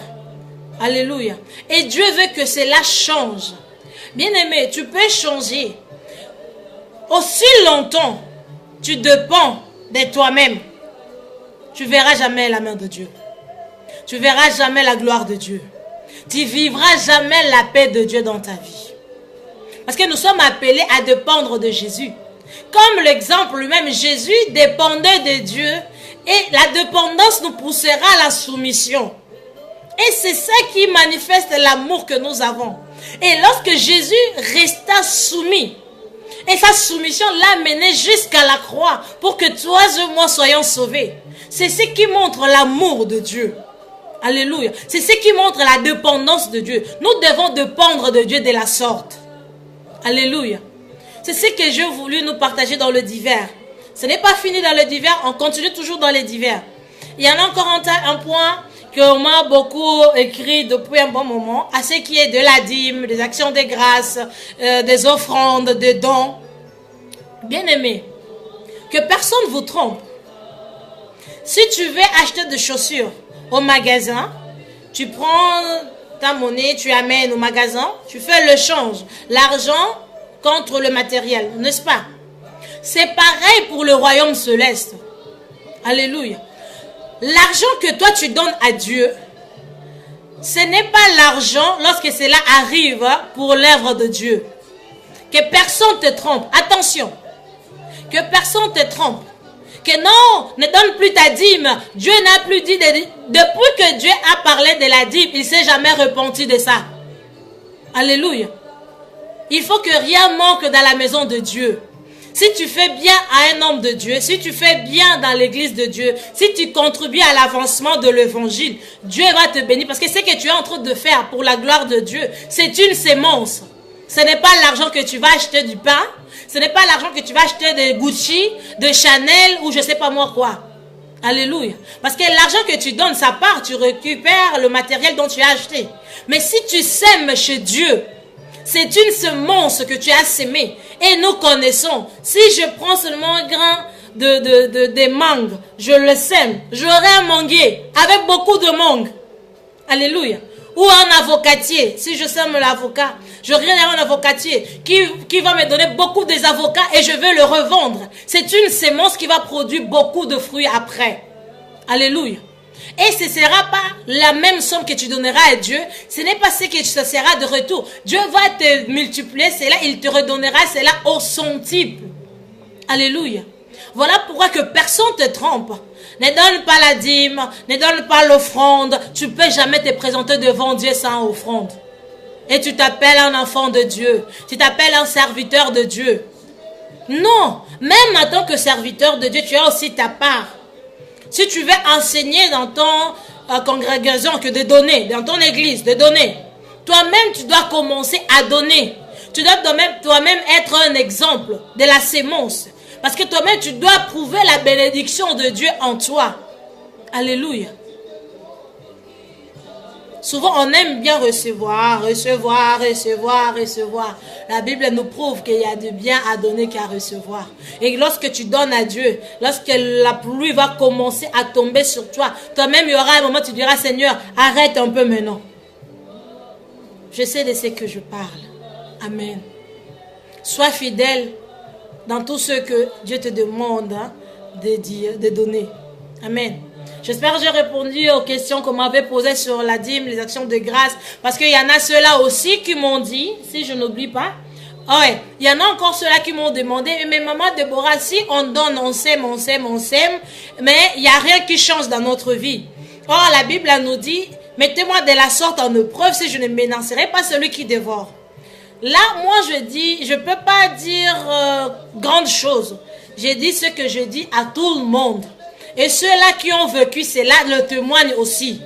Alléluia. Et Dieu veut que cela change. Bien-aimé, tu peux changer. Aussi longtemps tu dépends de toi-même, tu verras jamais la main de Dieu. Tu verras jamais la gloire de Dieu. Tu vivras jamais la paix de Dieu dans ta vie. Parce que nous sommes appelés à dépendre de Jésus. Comme l'exemple lui-même, Jésus dépendait de Dieu et la dépendance nous poussera à la soumission. Et c'est ça qui manifeste l'amour que nous avons. Et lorsque Jésus resta soumis, et sa soumission l'a mené jusqu'à la croix pour que toi et moi soyons sauvés. C'est ce qui montre l'amour de Dieu. Alléluia. C'est ce qui montre la dépendance de Dieu. Nous devons dépendre de Dieu de la sorte. Alléluia. C'est ce que j'ai voulu nous partager dans le divers. Ce n'est pas fini dans le divers, on continue toujours dans les divers. Il y en a encore un point qu'on m'a beaucoup écrit depuis un bon moment, à ce qui est de la dîme, des actions de grâce, des offrandes, des dons. Bien-aimé, que personne ne vous trompe. Si tu veux acheter des chaussures au magasin, tu prends ta monnaie, tu amènes au magasin, tu fais le change. L'argent contre le matériel, n'est-ce pas? C'est pareil pour le royaume céleste. Alléluia. L'argent que toi tu donnes à Dieu, ce n'est pas l'argent lorsque cela arrive pour l'œuvre de Dieu. Que personne te trompe. Attention. Que personne te trompe. Que non, ne donne plus ta dîme. Dieu n'a plus dit depuis que Dieu a parlé de la dîme, il ne s'est jamais repenti de ça. Alléluia. Il faut que rien manque dans la maison de Dieu. Si tu fais bien à un homme de Dieu, si tu fais bien dans l'église de Dieu, si tu contribues à l'avancement de l'évangile, Dieu va te bénir. Parce que ce que tu es en train de faire pour la gloire de Dieu, c'est une sémence. Ce n'est pas l'argent que tu vas acheter du pain. Ce n'est pas l'argent que tu vas acheter de Gucci, de Chanel ou je ne sais pas moi quoi. Alléluia. Parce que l'argent que tu donnes, ça part, tu récupères le matériel dont tu as acheté. Mais si tu sèmes chez Dieu, c'est une semence que tu as sémée. Et nous connaissons. Si je prends seulement un grain des mangues, je le sème, j'aurai un manguier avec beaucoup de mangues. Alléluia. Ou un avocatier, si je sème l'avocat, j'aurai un avocatier qui va me donner beaucoup des avocats et je vais le revendre. C'est une sémence qui va produire beaucoup de fruits après. Alléluia. Et ce ne sera pas la même somme que tu donneras à Dieu. Ce n'est pas ce que ça sera de retour. Dieu va te multiplier cela, il te redonnera cela au centuple. Alléluia. Voilà pourquoi que personne ne te trompe. Ne donne pas la dîme, ne donne pas l'offrande. Tu ne peux jamais te présenter devant Dieu sans offrande. Et tu t'appelles un enfant de Dieu. Tu t'appelles un serviteur de Dieu. Non, même en tant que serviteur de Dieu, tu as aussi ta part. Si tu veux enseigner dans ton congrégation que de donner, dans ton église, de donner, toi-même tu dois commencer à donner. Tu dois toi-même être un exemple de la sémence. Parce que toi-même, tu dois prouver la bénédiction de Dieu en toi. Alléluia. Souvent, on aime bien recevoir. La Bible nous prouve qu'il y a du bien à donner qu'à recevoir. Et lorsque tu donnes à Dieu, lorsque la pluie va commencer à tomber sur toi, toi-même, il y aura un moment où tu diras, Seigneur, arrête un peu maintenant. Je sais de ce que je parle. Amen. Sois fidèle dans tout ce que Dieu te demande de donner. Amen. J'espère que j'ai répondu aux questions qu'on m'avait posées sur la dîme, les actions de grâce. Parce qu'il y en a ceux-là aussi qui m'ont dit, si je n'oublie pas. Ouais, il y en a encore ceux-là qui m'ont demandé, mais maman Déborah, si on donne, on sème, mais il n'y a rien qui change dans notre vie. Or, la Bible nous dit, mettez-moi de la sorte en épreuve si je ne menacerai pas celui qui dévore. Là, moi, je dis, je ne peux pas dire grande chose. J'ai dit ce que je dis à tout le monde. Et ceux-là qui ont vécu cela le témoignent aussi.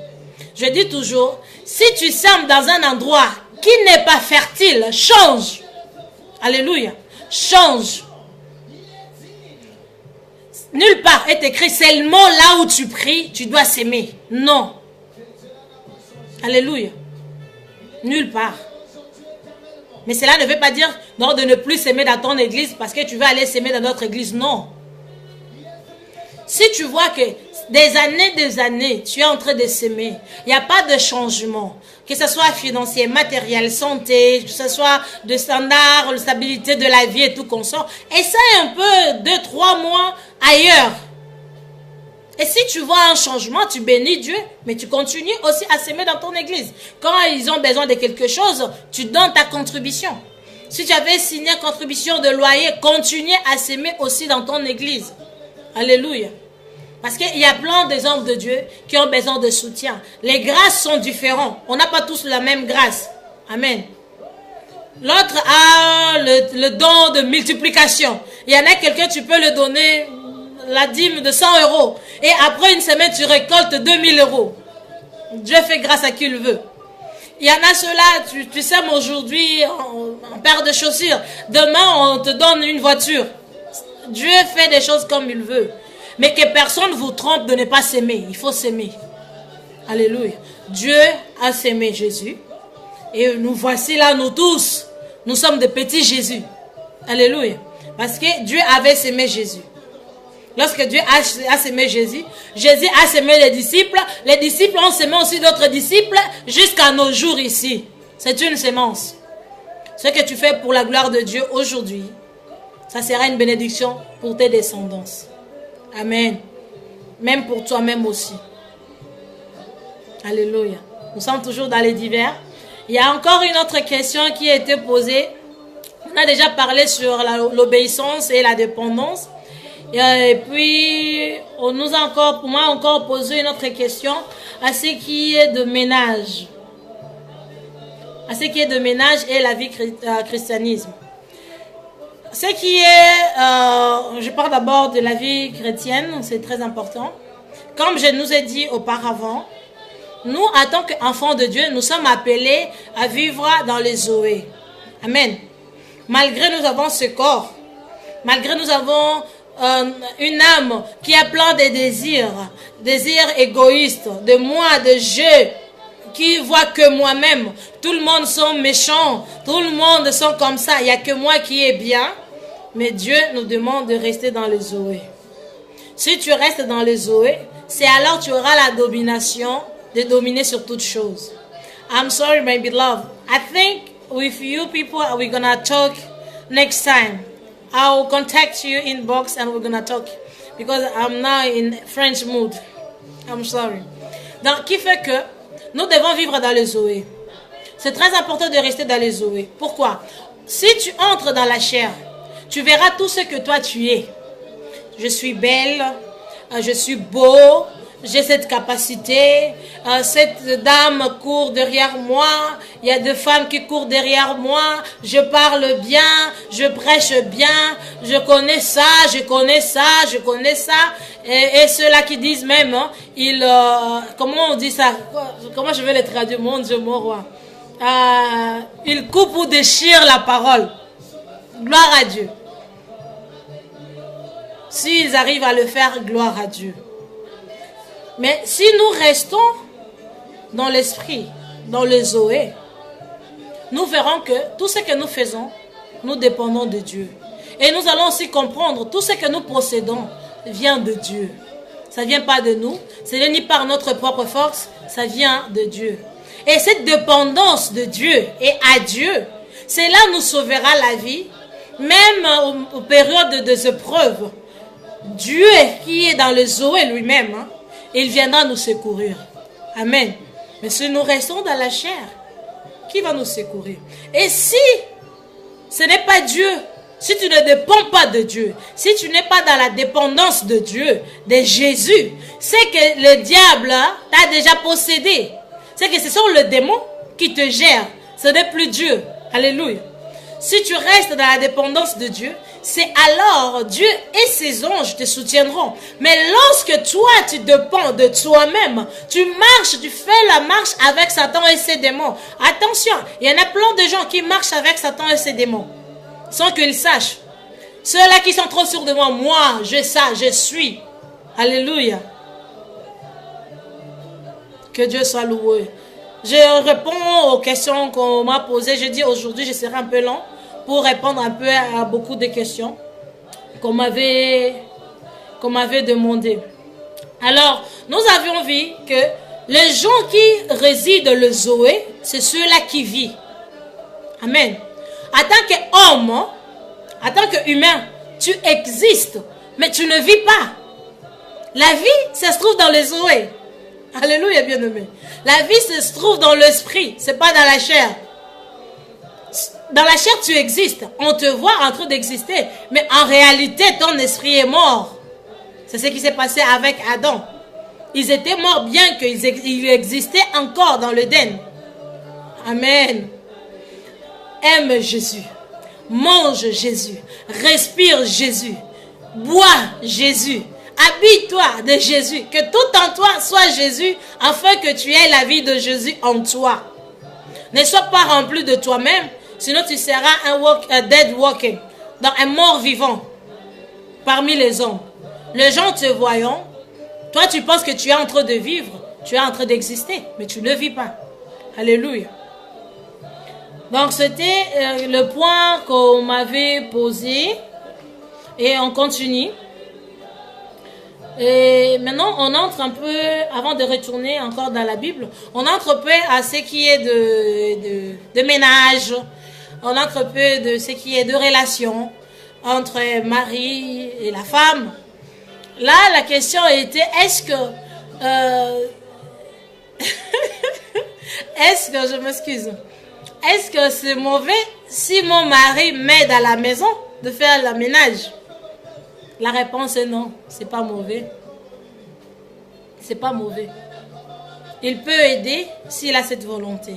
Je dis toujours, si tu sèmes dans un endroit qui n'est pas fertile, change. Alléluia. Change. Nulle part est écrit seulement là où tu pries, tu dois s'aimer. Non. Alléluia. Nulle part. Mais cela ne veut pas dire non, de ne plus s'aimer dans ton église parce que tu vas aller s'aimer dans notre église. Non. Si tu vois que des années, tu es en train de s'aimer, il n'y a pas de changement. Que ce soit financier, matériel, santé, que ce soit de standard, de stabilité de la vie et tout consort. Essaye un peu 2-3 mois ailleurs. Et si tu vois un changement, tu bénis Dieu, mais tu continues aussi à s'aimer dans ton église. Quand ils ont besoin de quelque chose, tu donnes ta contribution. Si tu avais signé une contribution de loyer, continue à s'aimer aussi dans ton église. Alléluia. Parce qu'il y a plein d'exemples de Dieu qui ont besoin de soutien. Les grâces sont différentes. On n'a pas tous la même grâce. Amen. L'autre a le don de multiplication. Il y en a quelqu'un, tu peux le donner la dîme de 100 €. Et après une semaine, tu récoltes 2000 €. Dieu fait grâce à qui il veut. Il y en a ceux-là, tu sèmes aujourd'hui en paire de chaussures. Demain, on te donne une voiture. Dieu fait des choses comme il veut. Mais que personne vous trompe de ne pas s'aimer. Il faut s'aimer. Alléluia. Dieu a s'aimé Jésus. Et nous voici là, nous tous. Nous sommes des petits Jésus. Alléluia. Parce que Dieu avait s'aimé Jésus. Lorsque Dieu a s'aimé Jésus, Jésus a s'aimé les disciples ont s'aimé aussi d'autres disciples jusqu'à nos jours ici. C'est une sémence. Ce que tu fais pour la gloire de Dieu aujourd'hui, ça sera une bénédiction pour tes descendants. Amen. Même pour toi-même aussi. Alléluia. Nous sommes toujours dans les divers. Il y a encore une autre question qui a été posée. On a déjà parlé sur l'obéissance et la dépendance. Et puis, on nous a encore posé une autre question à ce qui est de ménage. À ce qui est de ménage et la vie christianisme. Ce qui est, je parle d'abord de la vie chrétienne, c'est très important. Comme je nous ai dit auparavant, nous, en tant qu'enfants de Dieu, nous sommes appelés à vivre dans les Zoé. Amen. Malgré nous avons ce corps, malgré nous avons une âme qui a plein de désirs égoïstes, de moi, de je, qui voit que moi-même. Tout le monde sont méchants, tout le monde sont comme ça. Il n'y a que moi qui est bien. Mais Dieu nous demande de rester dans les Zoé. Si tu restes dans le Zoé, c'est alors tu auras la domination de dominer sur toute chose. I'm sorry, my beloved. I think with you people, we're gonna talk next time. I'll contact you inbox and we're gonna talk because I'm now in French mood. I'm sorry. Donc, qui fait que nous devons vivre dans le Zoé. C'est très important de rester dans le Zoé. Pourquoi? Si tu entres dans la chair, tu verras tout ce que toi tu es. Je suis belle, je suis beau, j'ai cette capacité, cette dame court derrière moi, il y a deux femmes qui courent derrière moi, je parle bien, je prêche bien, je connais ça, je connais ça, je connais ça. Et ceux-là qui disent même, hein, comment on dit ça? Comment je vais les traduire, mon Dieu, mon roi? Ils coupent ou déchirent la parole. Gloire à Dieu. S'ils arrivent à le faire, gloire à Dieu. Mais si nous restons dans l'esprit, dans le Zoé, nous verrons que tout ce que nous faisons, nous dépendons de Dieu. Et nous allons aussi comprendre tout ce que nous possédons vient de Dieu. Ça ne vient pas de nous, ce n'est ni par notre propre force, ça vient de Dieu. Et cette dépendance de Dieu et à Dieu, cela nous sauvera la vie, même aux périodes des épreuves. Dieu qui est dans le Zoé lui-même, hein, il viendra nous secourir. Amen. Mais si nous restons dans la chair, qui va nous secourir? Et si ce n'est pas Dieu, si tu ne dépends pas de Dieu, si tu n'es pas dans la dépendance de Dieu, de Jésus, c'est que le diable t'a déjà possédé. C'est que ce sont les démons qui te gèrent. Ce n'est plus Dieu. Alléluia. Si tu restes dans la dépendance de Dieu, c'est alors Dieu et ses anges te soutiendront. Mais lorsque toi, tu dépends de toi-même, tu marches, tu fais la marche avec Satan et ses démons. Attention, il y en a plein de gens qui marchent avec Satan et ses démons, sans qu'ils sachent. Ceux-là qui sont trop sûrs de moi, je sais, je suis. Alléluia. Que Dieu soit loué. Je réponds aux questions qu'on m'a posées. Je dis aujourd'hui, je serai un peu long pour répondre un peu à beaucoup de questions qu'on m'avait demandé. Alors, nous avions vu que les gens qui résident le Zoé, c'est ceux-là qui vivent. Amen. En tant qu'homme, en tant qu'humain, tu existes, mais tu ne vis pas. La vie, ça se trouve dans le Zoé. Alléluia, bien-aimé. La vie se trouve dans l'esprit, c'est pas dans la chair. Dans la chair, tu existes. On te voit en train d'exister. Mais en réalité, ton esprit est mort. C'est ce qui s'est passé avec Adam. Ils étaient morts bien qu'ils existaient encore dans l'Éden. Amen. Aime Jésus. Mange Jésus. Respire Jésus. Bois Jésus. Habille-toi de Jésus. Que tout en toi soit Jésus, afin que tu aies la vie de Jésus en toi. Ne sois pas rempli de toi-même, sinon tu seras un dead walking, donc un mort vivant parmi les hommes. Les gens te voyant, toi tu penses que tu es en train de vivre, tu es en train d'exister, mais tu ne vis pas. Alléluia. Donc c'était le point qu'on m'avait posé et on continue. Et maintenant, on entre un peu, avant de retourner encore dans la Bible, on entre un peu à ce qui est de ménage, on entre un peu de ce qui est de relation entre mari et la femme. Là, la question était, est-ce que je m'excuse, est-ce que c'est mauvais si mon mari m'aide à la maison de faire le ménage? La réponse est non, c'est pas mauvais. C'est pas mauvais. Il peut aider s'il a cette volonté.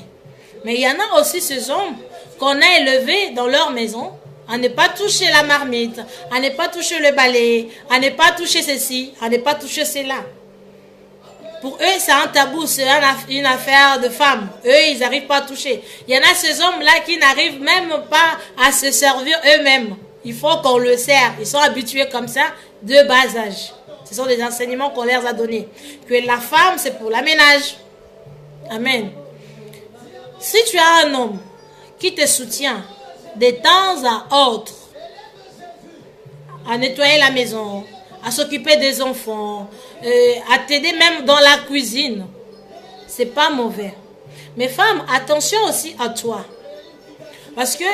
Mais il y en a aussi ces hommes qu'on a élevés dans leur maison à ne pas toucher la marmite, à ne pas toucher le balai, à ne pas toucher ceci, à ne pas toucher cela. Pour eux, c'est un tabou, c'est une affaire de femmes. Eux, ils n'arrivent pas à toucher. Il y en a ces hommes-là qui n'arrivent même pas à se servir eux-mêmes. Il faut qu'on le sert. Ils sont habitués comme ça de bas âge. Ce sont des enseignements qu'on leur a donnés. Que la femme, c'est pour la ménage. Amen. Si tu as un homme qui te soutient de temps à autre, à nettoyer la maison, à s'occuper des enfants, à t'aider même dans la cuisine. C'est pas mauvais. Mais femme, attention aussi à toi. Parce que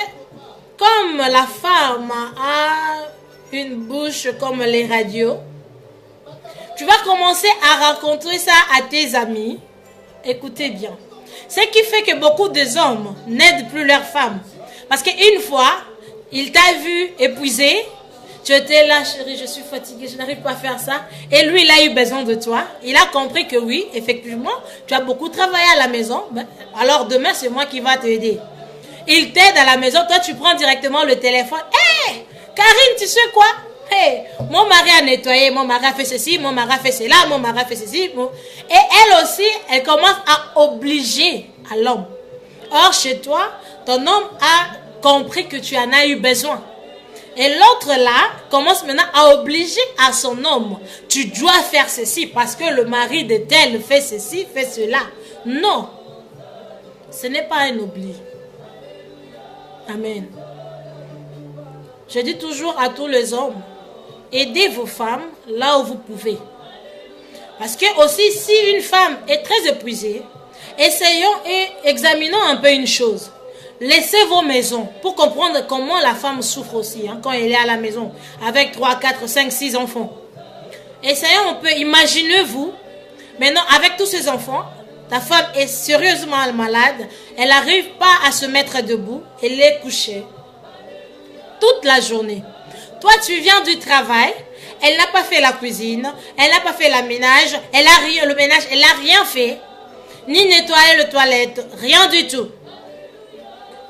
comme la femme a une bouche comme les radios, tu vas commencer à raconter ça à tes amis. Écoutez bien. Ce qui fait que beaucoup des hommes n'aident plus leurs femmes. Parce qu'une fois, il t'a vu épuisé. Tu étais là, chérie, je suis fatiguée, je n'arrive pas à faire ça. Et lui, il a eu besoin de toi. Il a compris que oui, effectivement, tu as beaucoup travaillé à la maison. Ben, alors demain, c'est moi qui va t'aider. Il t'aide à la maison. Toi, tu prends directement le téléphone. Hé, Karine, tu sais quoi? Hey, mon mari a nettoyé, mon mari a fait ceci, mon mari a fait cela, mon mari a fait ceci. Et elle aussi, elle commence à obliger à l'homme. Or, chez toi, ton homme a compris que tu en as eu besoin. Et l'autre là, commence maintenant à obliger à son homme. Tu dois faire ceci parce que le mari de tel fait ceci, fait cela. Non, ce n'est pas un oubli. Amen. Je dis toujours à tous les hommes, aidez vos femmes là où vous pouvez. Parce que aussi, si une femme est très épuisée, essayons et examinons un peu une chose. Laissez vos maisons pour comprendre comment la femme souffre aussi quand elle est à la maison avec 3, 4, 5, 6 enfants. Essayons un peu, imaginez-vous, maintenant avec tous ces enfants, ta femme est sérieusement malade, elle n'arrive pas à se mettre debout, elle est couchée toute la journée. Toi, tu viens du travail, elle n'a pas fait la cuisine, elle n'a pas fait le ménage, elle n'a rien fait, ni nettoyé les toilettes, rien du tout.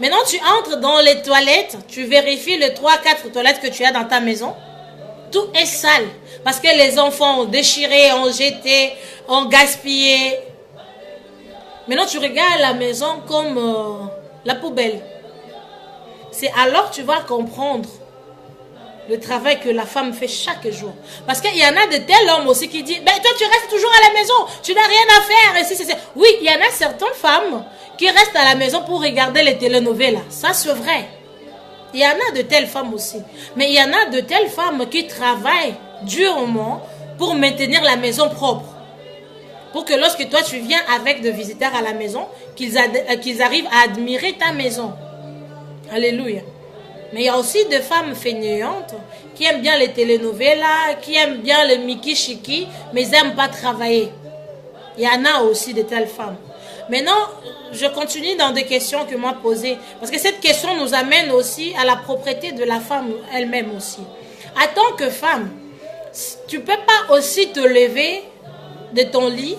Maintenant, tu entres dans les toilettes, tu vérifies les 3, 4 toilettes que tu as dans ta maison. Tout est sale. Parce que les enfants ont déchiré, ont jeté, ont gaspillé. Maintenant, tu regardes la maison comme la poubelle. C'est alors que tu vas comprendre le travail que la femme fait chaque jour. Parce qu'il y en a de tels hommes aussi qui disent, ben toi tu restes toujours à la maison, tu n'as rien à faire. Et si. Oui, il y en a certaines femmes qui restent à la maison pour regarder les telenovelas. Ça c'est vrai. Il y en a de telles femmes aussi. Mais il y en a de telles femmes qui travaillent durement pour maintenir la maison propre. Pour que lorsque toi tu viens avec des visiteurs à la maison, qu'ils arrivent à admirer ta maison. Alléluia. Mais il y a aussi des femmes fainéantes qui aiment bien les telenovelas, qui aiment bien le Miki Chiki, mais ils n'aiment pas travailler. Il y en a aussi de telles femmes. Maintenant, je continue dans des questions que moi posées. Parce que cette question nous amène aussi à la propriété de la femme elle-même aussi. En tant que femme, tu ne peux pas aussi te lever de ton lit.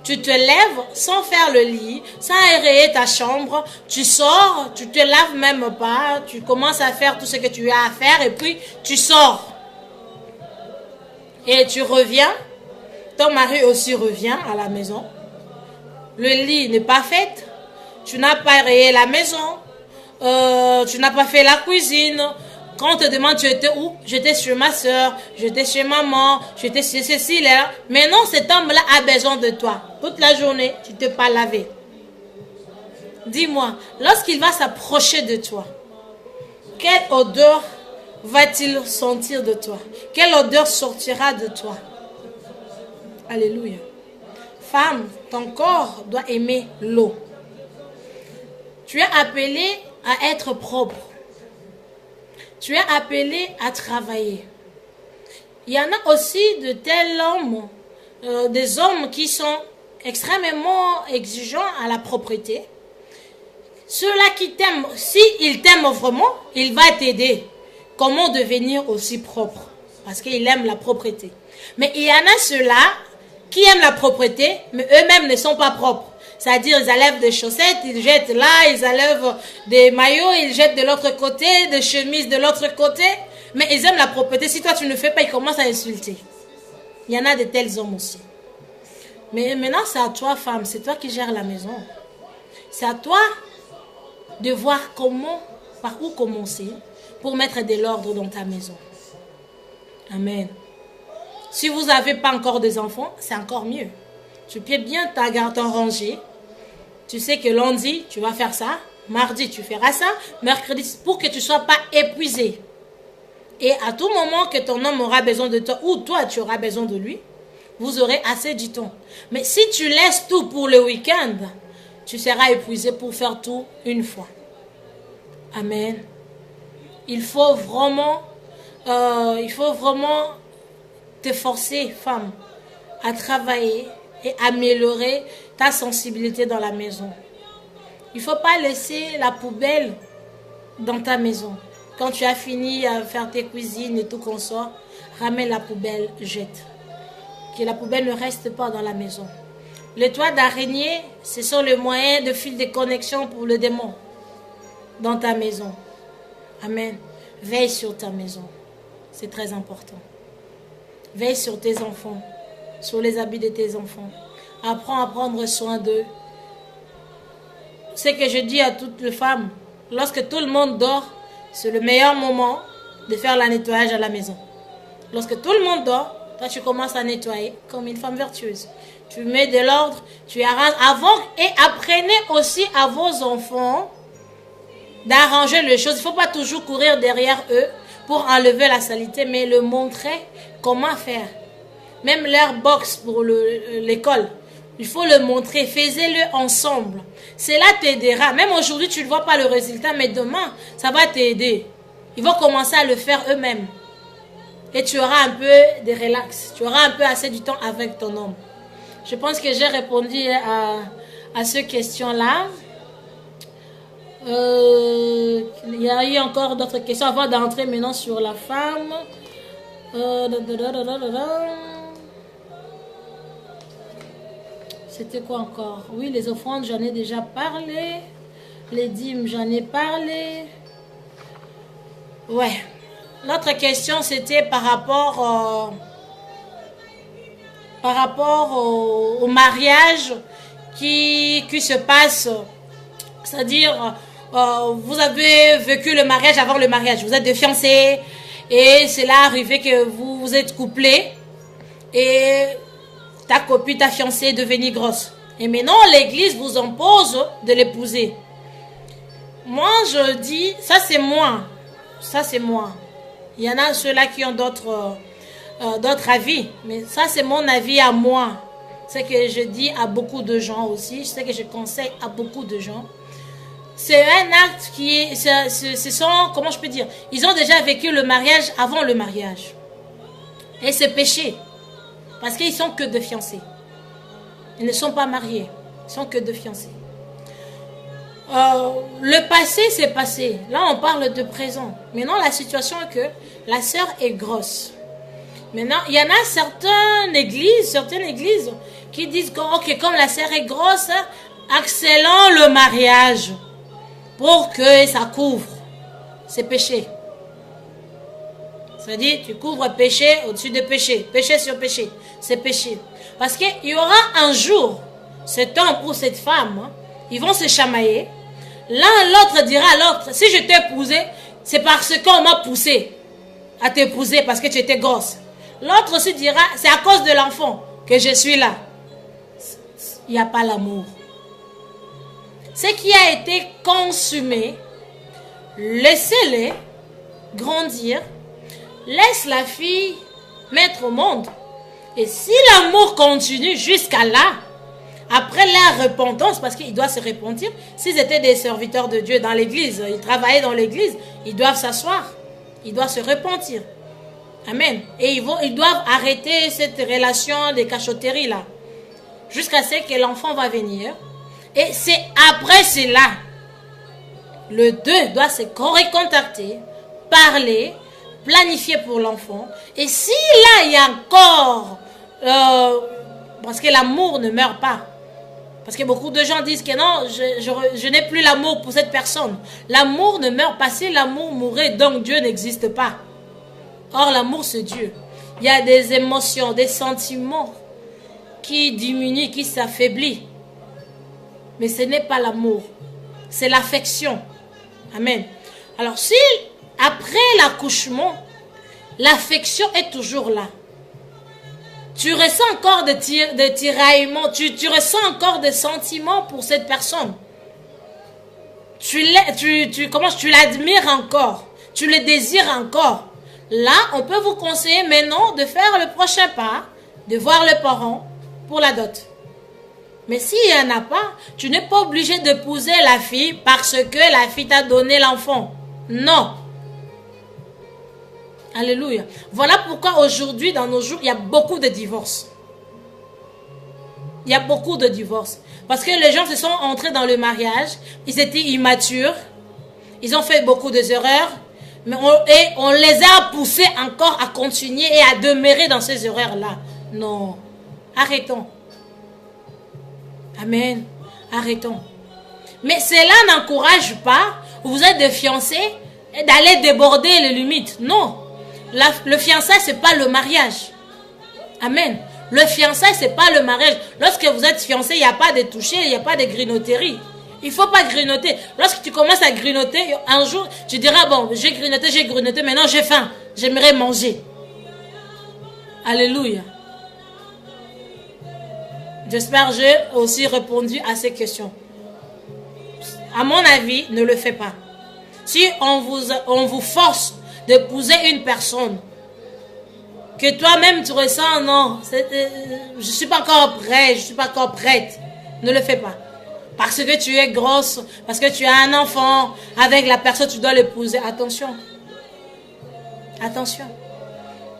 Tu te lèves sans faire le lit, sans aérer ta chambre, tu sors, tu te laves même pas, tu commences à faire tout ce que tu as à faire et puis tu sors. Et tu reviens, ton mari aussi revient à la maison. Le lit n'est pas fait, tu n'as pas aéré la maison, tu n'as pas fait la cuisine. Quand on te demande tu étais où, j'étais chez ma soeur, j'étais chez maman, j'étais chez ceci, là. Mais non, cet homme-là a besoin de toi. Toute la journée, tu ne t'es pas lavé. Dis-moi, lorsqu'il va s'approcher de toi, quelle odeur va-t-il sentir de toi? Quelle odeur sortira de toi? Alléluia. Femme, ton corps doit aimer l'eau. Tu es appelée à être propre. Tu es appelé à travailler. Il y en a aussi de tels hommes, des hommes qui sont extrêmement exigeants à la propreté. Ceux-là qui t'aiment, s'ils t'aiment vraiment, il va t'aider. Comment devenir aussi propre? Parce qu'il aime la propreté. Mais il y en a ceux-là qui aiment la propreté, mais eux-mêmes ne sont pas propres. C'est-à-dire, ils enlèvent des chaussettes, ils jettent là, ils enlèvent des maillots, ils jettent de l'autre côté, des chemises de l'autre côté. Mais ils aiment la propreté. Si toi, tu ne fais pas, ils commencent à insulter. Il y en a de tels hommes aussi. Mais maintenant, c'est à toi, femme. C'est toi qui gères la maison. C'est à toi de voir par où commencer pour mettre de l'ordre dans ta maison. Amen. Si vous n'avez pas encore des enfants, c'est encore mieux. Tu peux bien ta garde en rangée. Tu sais que lundi, tu vas faire ça. Mardi, tu feras ça. Mercredi, pour que tu ne sois pas épuisé. Et à tout moment que ton homme aura besoin de toi, ou toi tu auras besoin de lui, vous aurez assez du temps. Mais si tu laisses tout pour le week-end, tu seras épuisé pour faire tout une fois. Amen. Il faut vraiment te forcer, femme, à travailler et améliorer ta sensibilité dans la maison. Il ne faut pas laisser la poubelle dans ta maison. Quand tu as fini à faire tes cuisines et tout qu'on sort, ramène la poubelle, jette. Que la poubelle ne reste pas dans la maison. Les toits d'araignée, ce sont les moyens de fil de connexion pour le démon dans ta maison. Amen. Veille sur ta maison. C'est très important. Veille sur tes enfants, sur les habits de tes enfants. Apprends à prendre soin d'eux. Ce que je dis à toutes les femmes, lorsque tout le monde dort, c'est le meilleur moment de faire le nettoyage à la maison. Lorsque tout le monde dort, toi tu commences à nettoyer comme une femme vertueuse. Tu mets de l'ordre, tu arranges avant et apprenez aussi à vos enfants d'arranger les choses. Il ne faut pas toujours courir derrière eux pour enlever la saleté, mais le montrer comment faire. Même leur box pour l'école, il faut le montrer, faites-le ensemble. Cela t'aidera. Même aujourd'hui, tu ne vois pas le résultat, mais demain, ça va t'aider. Ils vont commencer à le faire eux-mêmes. Et tu auras un peu de relax. Tu auras un peu assez du temps avec ton homme. Je pense que j'ai répondu à ces questions-là. Il y a eu encore d'autres questions avant d'entrer maintenant sur la femme. C'était quoi encore? Oui, les offrandes, j'en ai déjà parlé. Les dîmes, j'en ai parlé. Ouais. L'autre question, c'était par rapport au mariage qui se passe. C'est-à-dire, vous avez vécu le mariage avant le mariage. Vous êtes deux fiancés et c'est là arrivé que vous vous êtes couplés et ta copine, ta fiancée est devenue grosse. Et maintenant, l'église vous impose de l'épouser. Moi, je dis, ça c'est moi. Ça c'est moi. Il y en a ceux-là qui ont d'autres avis. Mais ça c'est mon avis à moi. C'est que je dis à beaucoup de gens aussi. Je sais que je conseille à beaucoup de gens. C'est un acte qui ce sont, comment je peux dire, ils ont déjà vécu le mariage avant le mariage. Et c'est péché. Parce qu'ils sont que de fiancés. Ils ne sont pas mariés. Ils sont que de fiancés. Le passé, c'est passé. Là, on parle de présent. Maintenant, la situation est que la sœur est grosse. Maintenant, il y en a certaines églises qui disent que, ok, comme la sœur est grosse, accélérons le mariage pour que ça couvre. C'est péché. C'est-à-dire, tu couvres péché au-dessus de péché. Péché sur péché. C'est péché. Parce qu'il y aura un jour, cet homme ou cette femme, hein, ils vont se chamailler. L'un l'autre dira à l'autre, si je t'ai épousé, c'est parce qu'on m'a poussé à t'épouser parce que tu étais grosse. L'autre aussi dira, c'est à cause de l'enfant que je suis là. Il n'y a pas l'amour. Ce qui a été consumé, laissez-les grandir. Laisse la fille mettre au monde. Et si l'amour continue jusqu'à là, après la repentance, parce qu'il doit se repentir, s'ils étaient des serviteurs de Dieu dans l'église, ils travaillaient dans l'église, ils doivent s'asseoir, ils doivent se repentir. Amen. Et ils doivent arrêter cette relation de cachotterie là, jusqu'à ce que l'enfant va venir. Et c'est après cela, le deux doit se recontacter, parler, planifier pour l'enfant. Et si là, il y a encore... parce que l'amour ne meurt pas. Parce que beaucoup de gens disent que non, je n'ai plus l'amour pour cette personne. L'amour ne meurt pas. Si l'amour mourait, donc Dieu n'existe pas. Or, l'amour, c'est Dieu. Il y a des émotions, des sentiments qui diminuent, qui s'affaiblissent. Mais ce n'est pas l'amour. C'est l'affection. Amen. Alors, si après l'accouchement, l'affection est toujours là, tu ressens encore des tiraillements, tu ressens encore des sentiments pour cette personne. Tu l'admires encore, tu le désires encore. là, on peut vous conseiller maintenant de faire le prochain pas, de voir le parent pour la dot. Mais s'il n'y en a pas, tu n'es pas obligé d'épouser la fille parce que la fille t'a donné l'enfant. Non. Alléluia. Voilà pourquoi aujourd'hui, dans nos jours, il y a beaucoup de divorces. Il y a beaucoup de divorces. Parce que les gens se sont entrés dans le mariage, ils étaient immatures, ils ont fait beaucoup d'erreurs, mais on les a poussés encore à continuer et à demeurer dans ces erreurs-là. Non. Arrêtons. Amen. Arrêtons. Mais cela n'encourage pas, vous êtes des fiancés, d'aller déborder les limites. Non. Le fiançailles, ce n'est pas le mariage. Amen. Le fiançailles, ce n'est pas le mariage. Lorsque vous êtes fiancé, il n'y a pas de toucher, il n'y a pas de grignoterie. Il ne faut pas grignoter. Lorsque tu commences à grignoter, un jour, tu diras, bon, j'ai grignoté, maintenant j'ai faim. J'aimerais manger. Alléluia. J'espère que j'ai aussi répondu à ces questions. À mon avis, ne le faites pas. Si on vous force d'épouser une personne, que toi-même tu ressens, non, je ne suis pas encore prêt, je ne suis pas encore prête, ne le fais pas. Parce que tu es grosse, parce que tu as un enfant, avec la personne tu dois l'épouser. Attention. Attention.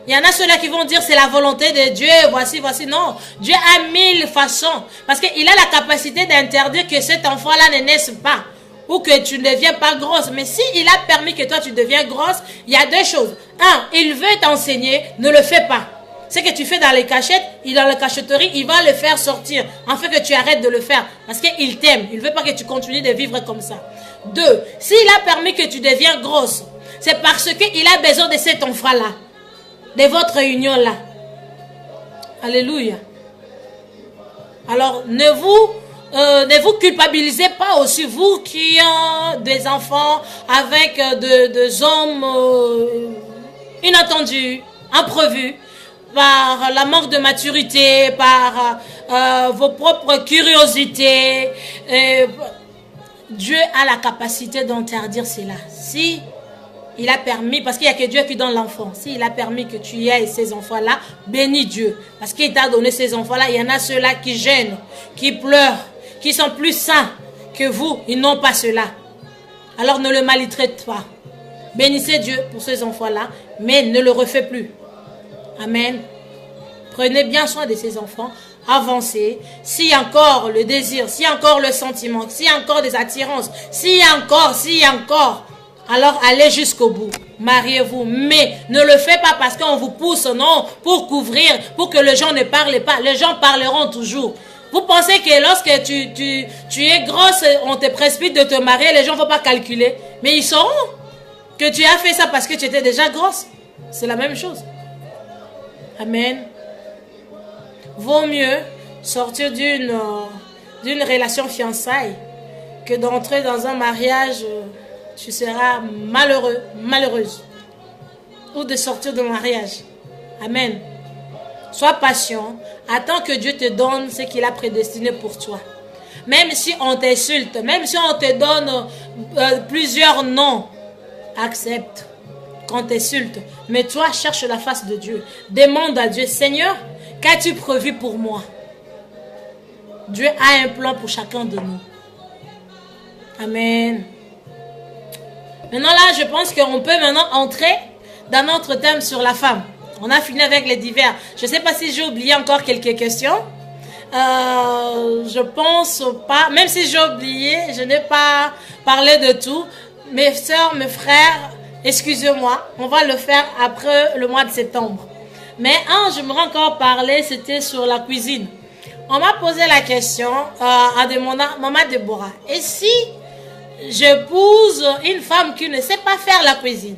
Il y en a ceux-là qui vont dire c'est la volonté de Dieu, voici. Non, Dieu a 1000 façons. Parce qu'il a la capacité d'interdire que cet enfant-là ne naisse pas. Ou que tu ne deviens pas grosse. Mais s'il a permis que toi tu deviens grosse, il y a deux choses. Un, il veut t'enseigner, ne le fais pas. Ce que tu fais dans les cachettes, dans la cachotterie, il va le faire sortir. En fait que tu arrêtes de le faire. Parce qu'il t'aime. Il ne veut pas que tu continues de vivre comme ça. Deux, s'il a permis que tu deviens grosse, c'est parce qu'il a besoin de cet enfant-là. De votre union-là. Alléluia. Alors, ne vous culpabilisez pas aussi, vous qui avez des enfants avec des hommes inattendus, imprévus, par la manque de maturité, par vos propres curiosités. Dieu a la capacité d'interdire cela. Si il a permis, parce qu'il n'y a que Dieu qui donne l'enfant. S'il a permis que tu aies ces enfants-là, bénis Dieu. Parce qu'il t'a donné ces enfants-là. Il y en a ceux-là qui gênent, qui pleurent, qui sont plus saints que vous. Ils n'ont pas cela. Alors ne le maltraite pas. Bénissez Dieu pour ces enfants-là, mais ne le refais plus. Amen. Prenez bien soin de ces enfants. Avancez. S'il y a encore le désir, s'il y a encore le sentiment, s'il y a encore des attirances, s'il y a encore, alors allez jusqu'au bout. Mariez-vous. Mais ne le faites pas parce qu'on vous pousse, non, pour couvrir, pour que les gens ne parlent pas. Les gens parleront toujours. Vous pensez que lorsque tu es grosse, on te précipite de te marier, les gens ne vont pas calculer. Mais ils sauront que tu as fait ça parce que tu étais déjà grosse. C'est la même chose. Amen. Vaut mieux sortir d'une relation fiançailles que d'entrer dans un mariage. Tu seras malheureux, malheureuse. Ou de sortir de mariage. Amen. Sois patient. Attends que Dieu te donne ce qu'il a prédestiné pour toi. Même si on t'insulte, même si on te donne plusieurs noms, accepte qu'on t'insulte. Mais toi, cherche la face de Dieu. Demande à Dieu, Seigneur, qu'as-tu prévu pour moi? Dieu a un plan pour chacun de nous. Amen. Maintenant là, je pense qu'on peut maintenant entrer dans notre thème sur la femme. On a fini avec les divers. Je ne sais pas si j'ai oublié encore quelques questions. Je pense pas. Même si j'ai oublié, je n'ai pas parlé de tout. Mes soeurs, mes frères, excusez-moi. On va le faire après le mois de septembre. Mais j'aimerais encore parler, c'était sur la cuisine. On m'a posé la question à Maman Déborah. Et si j'épouse une femme qui ne sait pas faire la cuisine,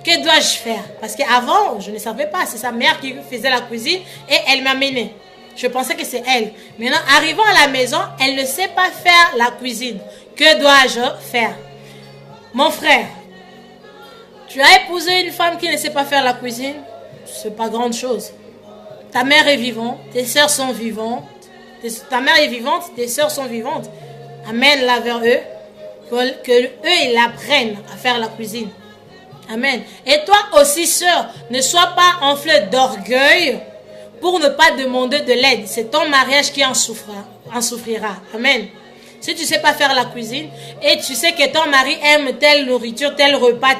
que dois-je faire? Parce qu'avant, je ne savais pas. C'est sa mère qui faisait la cuisine et elle m'a amené. Je pensais que c'est elle. Maintenant, arrivant à la maison, elle ne sait pas faire la cuisine. Que dois-je faire? Mon frère, tu as épousé une femme qui ne sait pas faire la cuisine? C'est pas grande chose. Ta mère est vivante, tes soeurs sont vivantes. Ta mère est vivante, tes soeurs sont vivantes. Amène-la vers eux, que eux ils apprennent à faire la cuisine. Amen. Et toi aussi, sœur, ne sois pas enflée d'orgueil pour ne pas demander de l'aide. C'est ton mariage qui en souffrira. Amen. Si tu ne sais pas faire la cuisine et tu sais que ton mari aime telle nourriture, tel repas,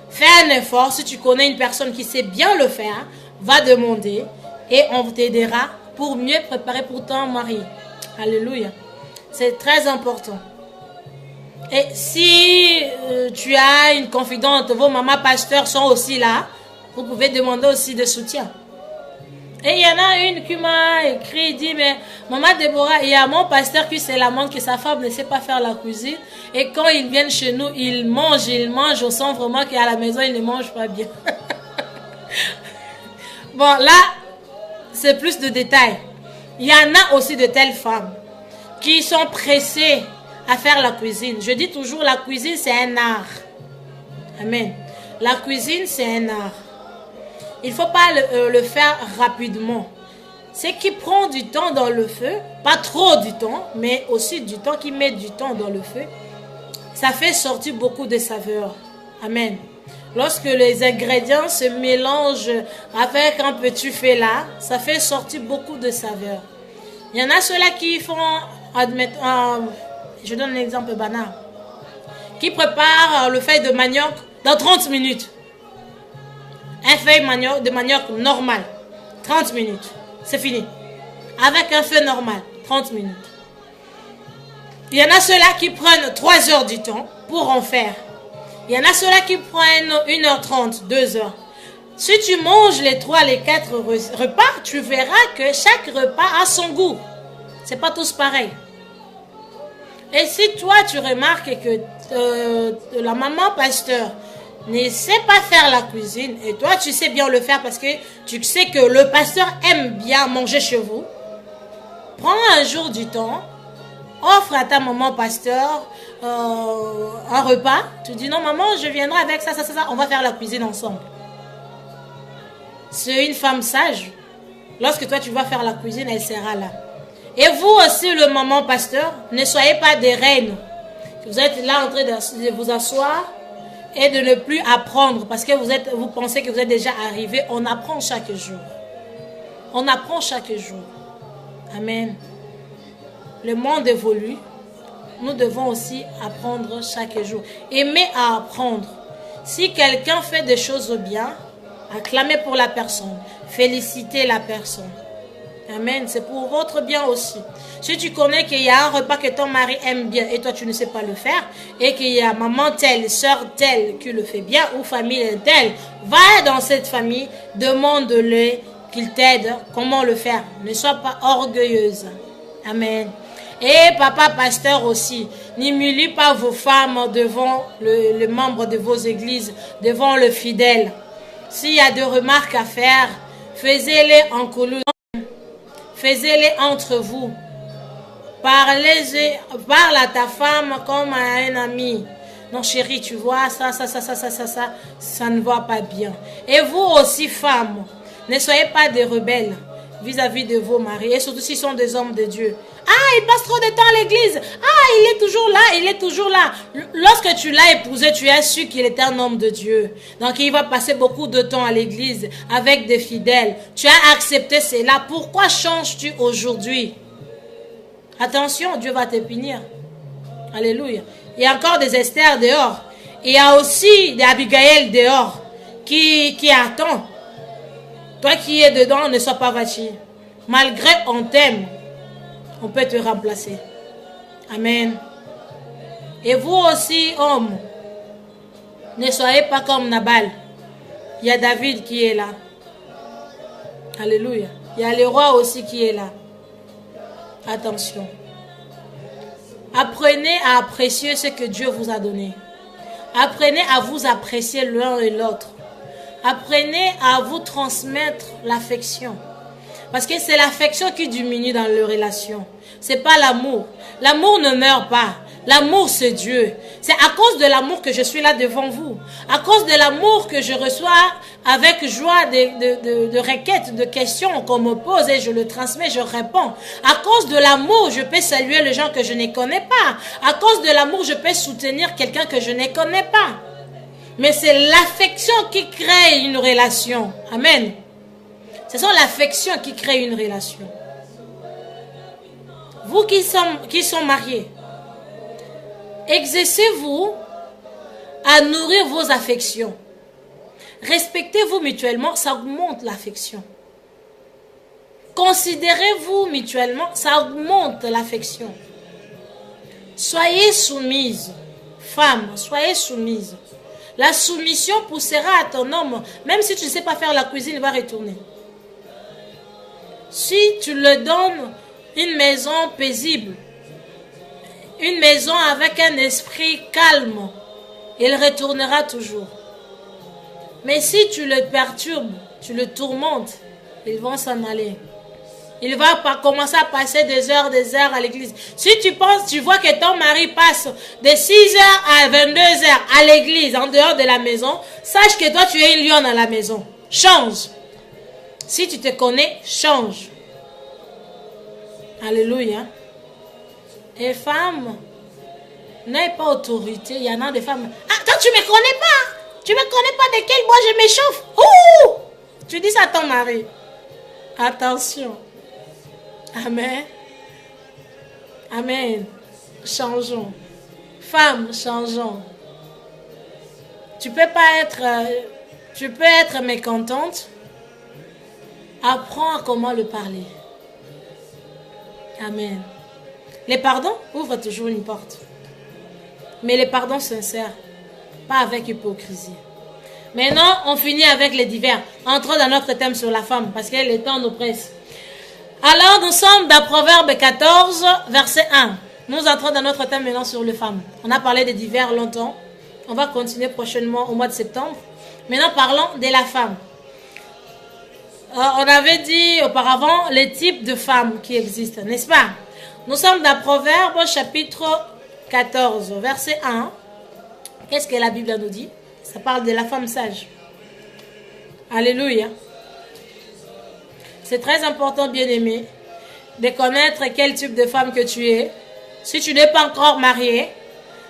fais un effort. Si tu connais une personne qui sait bien le faire, va demander et on t'aidera pour mieux préparer pour ton mari. Alléluia. C'est très important. Et si tu as une confidente, vos mamans pasteurs sont aussi là, vous pouvez demander aussi de soutien. Et il y en a une qui m'a écrit, dit, mais maman Déborah, il y a mon pasteur qui se lamente que sa femme ne sait pas faire la cuisine. Et quand ils viennent chez nous, ils mangent, on sent vraiment qu'à la maison, ils ne mangent pas bien. Bon, là, c'est plus de détails. Il y en a aussi de telles femmes qui sont pressées à faire la cuisine. Je dis toujours, la cuisine, c'est un art. Amen. La cuisine, c'est un art. Il ne faut pas le faire rapidement. Ce qui prend du temps dans le feu, pas trop du temps, mais aussi du temps qui met du temps dans le feu, ça fait sortir beaucoup de saveurs. Amen. Lorsque les ingrédients se mélangent avec un petit feu là, ça fait sortir beaucoup de saveurs. Il y en a ceux-là qui font, je donne un exemple banal, qui préparent le feuille de manioc dans 30 minutes. Un feuille de manioc normal, 30 minutes, c'est fini. Avec un feu normal, 30 minutes. Il y en a ceux-là qui prennent 3 heures du temps pour en faire. Il y en a ceux-là qui prennent 1h30, 2 heures. Si tu manges les 3, les 4 repas, tu verras que chaque repas a son goût. C'est pas tous pareil. Et si toi, tu remarques que la maman pasteur ne sait pas faire la cuisine et toi, tu sais bien le faire parce que tu sais que le pasteur aime bien manger chez vous, prends un jour du temps, offre à ta maman pasteur un repas. Tu dis non maman, je viendrai avec ça, on va faire la cuisine ensemble. C'est une femme sage. Lorsque toi tu vas faire la cuisine, elle sera là. Et vous aussi, le maman pasteur, ne soyez pas des reines. Vous êtes là en train de vous asseoir et de ne plus apprendre parce que vous pensez que vous êtes déjà arrivé. On apprend chaque jour. On apprend chaque jour. Amen. Le monde évolue. Nous devons aussi apprendre chaque jour. Aimer à apprendre. Si quelqu'un fait des choses bien, acclamez pour la personne. Félicitez la personne. Amen. C'est pour votre bien aussi. Si tu connais qu'il y a un repas que ton mari aime bien et toi tu ne sais pas le faire et qu'il y a maman telle, soeur telle qui le fait bien ou famille telle, va dans cette famille, demande-le qu'il t'aide comment le faire. Ne sois pas orgueilleuse. Amen. Et papa pasteur aussi, n'humilie pas vos femmes devant le membre de vos églises, devant le fidèle. S'il y a des remarques à faire, faites-les en coulisses. Faites-les entre vous. Parle à ta femme comme à un ami. Non chérie, tu vois, ça ne va pas bien. Et vous aussi, femmes, ne soyez pas des rebelles vis-à-vis de vos maris. Et surtout s'ils sont des hommes de Dieu. Ah, il passe trop de temps à l'église. Ah, il est toujours là. Lorsque tu l'as épousé, tu as su qu'il était un homme de Dieu. Donc, il va passer beaucoup de temps à l'église avec des fidèles. Tu as accepté cela. Pourquoi changes-tu aujourd'hui? Attention, Dieu va te punir. Alléluia. Il y a encore des Esther dehors. Il y a aussi des Abigail dehors qui attendent. Toi qui es dedans, ne sois pas vachi. Malgré on t'aime, on peut te remplacer. Amen. Et vous aussi, hommes, ne soyez pas comme Nabal. Il y a David qui est là. Alléluia. Il y a le roi aussi qui est là. Attention. Apprenez à apprécier ce que Dieu vous a donné. Apprenez à vous apprécier l'un et l'autre. Apprenez à vous transmettre l'affection. Parce que c'est l'affection qui diminue dans les relations. C'est pas l'amour. L'amour ne meurt pas. L'amour, c'est Dieu. C'est à cause de l'amour que je suis là devant vous. À cause de l'amour que je reçois avec joie de requêtes, de questions qu'on me pose et je le transmets, je réponds. À cause de l'amour, je peux saluer les gens que je ne connais pas. À cause de l'amour, je peux soutenir quelqu'un que je ne connais pas. Mais c'est l'affection qui crée une relation. Amen. Ce sont l'affection qui crée une relation. Vous qui sont mariés, exercez-vous à nourrir vos affections. Respectez-vous mutuellement, ça augmente l'affection. Considérez-vous mutuellement, ça augmente l'affection. Soyez soumises. Femmes, soyez soumises. La soumission poussera à ton homme, même si tu ne sais pas faire la cuisine, il va retourner. Si tu le donnes une maison paisible, une maison avec un esprit calme, il retournera toujours. Mais si tu le perturbes, tu le tourmentes, ils vont s'en aller. Il va commencer à passer des heures à l'église. Si tu vois que ton mari passe de 6h à 22h à l'église, en dehors de la maison, sache que toi, tu es une lionne à la maison. Change. Si tu te connais, change. Alléluia. Et femmes, n'aie pas autorité. Il y en a des femmes. Ah, toi, tu ne me connais pas. Tu ne me connais pas de quel bois je m'échauffe. Ouh! Tu dis ça à ton mari. Attention. Amen. Amen. Changeons. Femmes, changeons. Tu peux être mécontente. Apprends à comment le parler. Amen. Les pardons ouvrent toujours une porte. Mais les pardons sincères, pas avec hypocrisie. Maintenant, on finit avec les divers. Entrons dans notre thème sur la femme, parce que le temps nous presse. Alors, nous sommes dans Proverbe 14, verset 1. Nous entrons dans notre thème maintenant sur les femmes. On a parlé des divers longtemps. On va continuer prochainement au mois de septembre. Maintenant, parlons de la femme. On avait dit auparavant les types de femmes qui existent, n'est-ce pas? Nous sommes dans Proverbe chapitre 14, verset 1. Qu'est-ce que la Bible nous dit? Ça parle de la femme sage. Alléluia. C'est très important, bien-aimé, de connaître quel type de femme que tu es. Si tu n'es pas encore marié,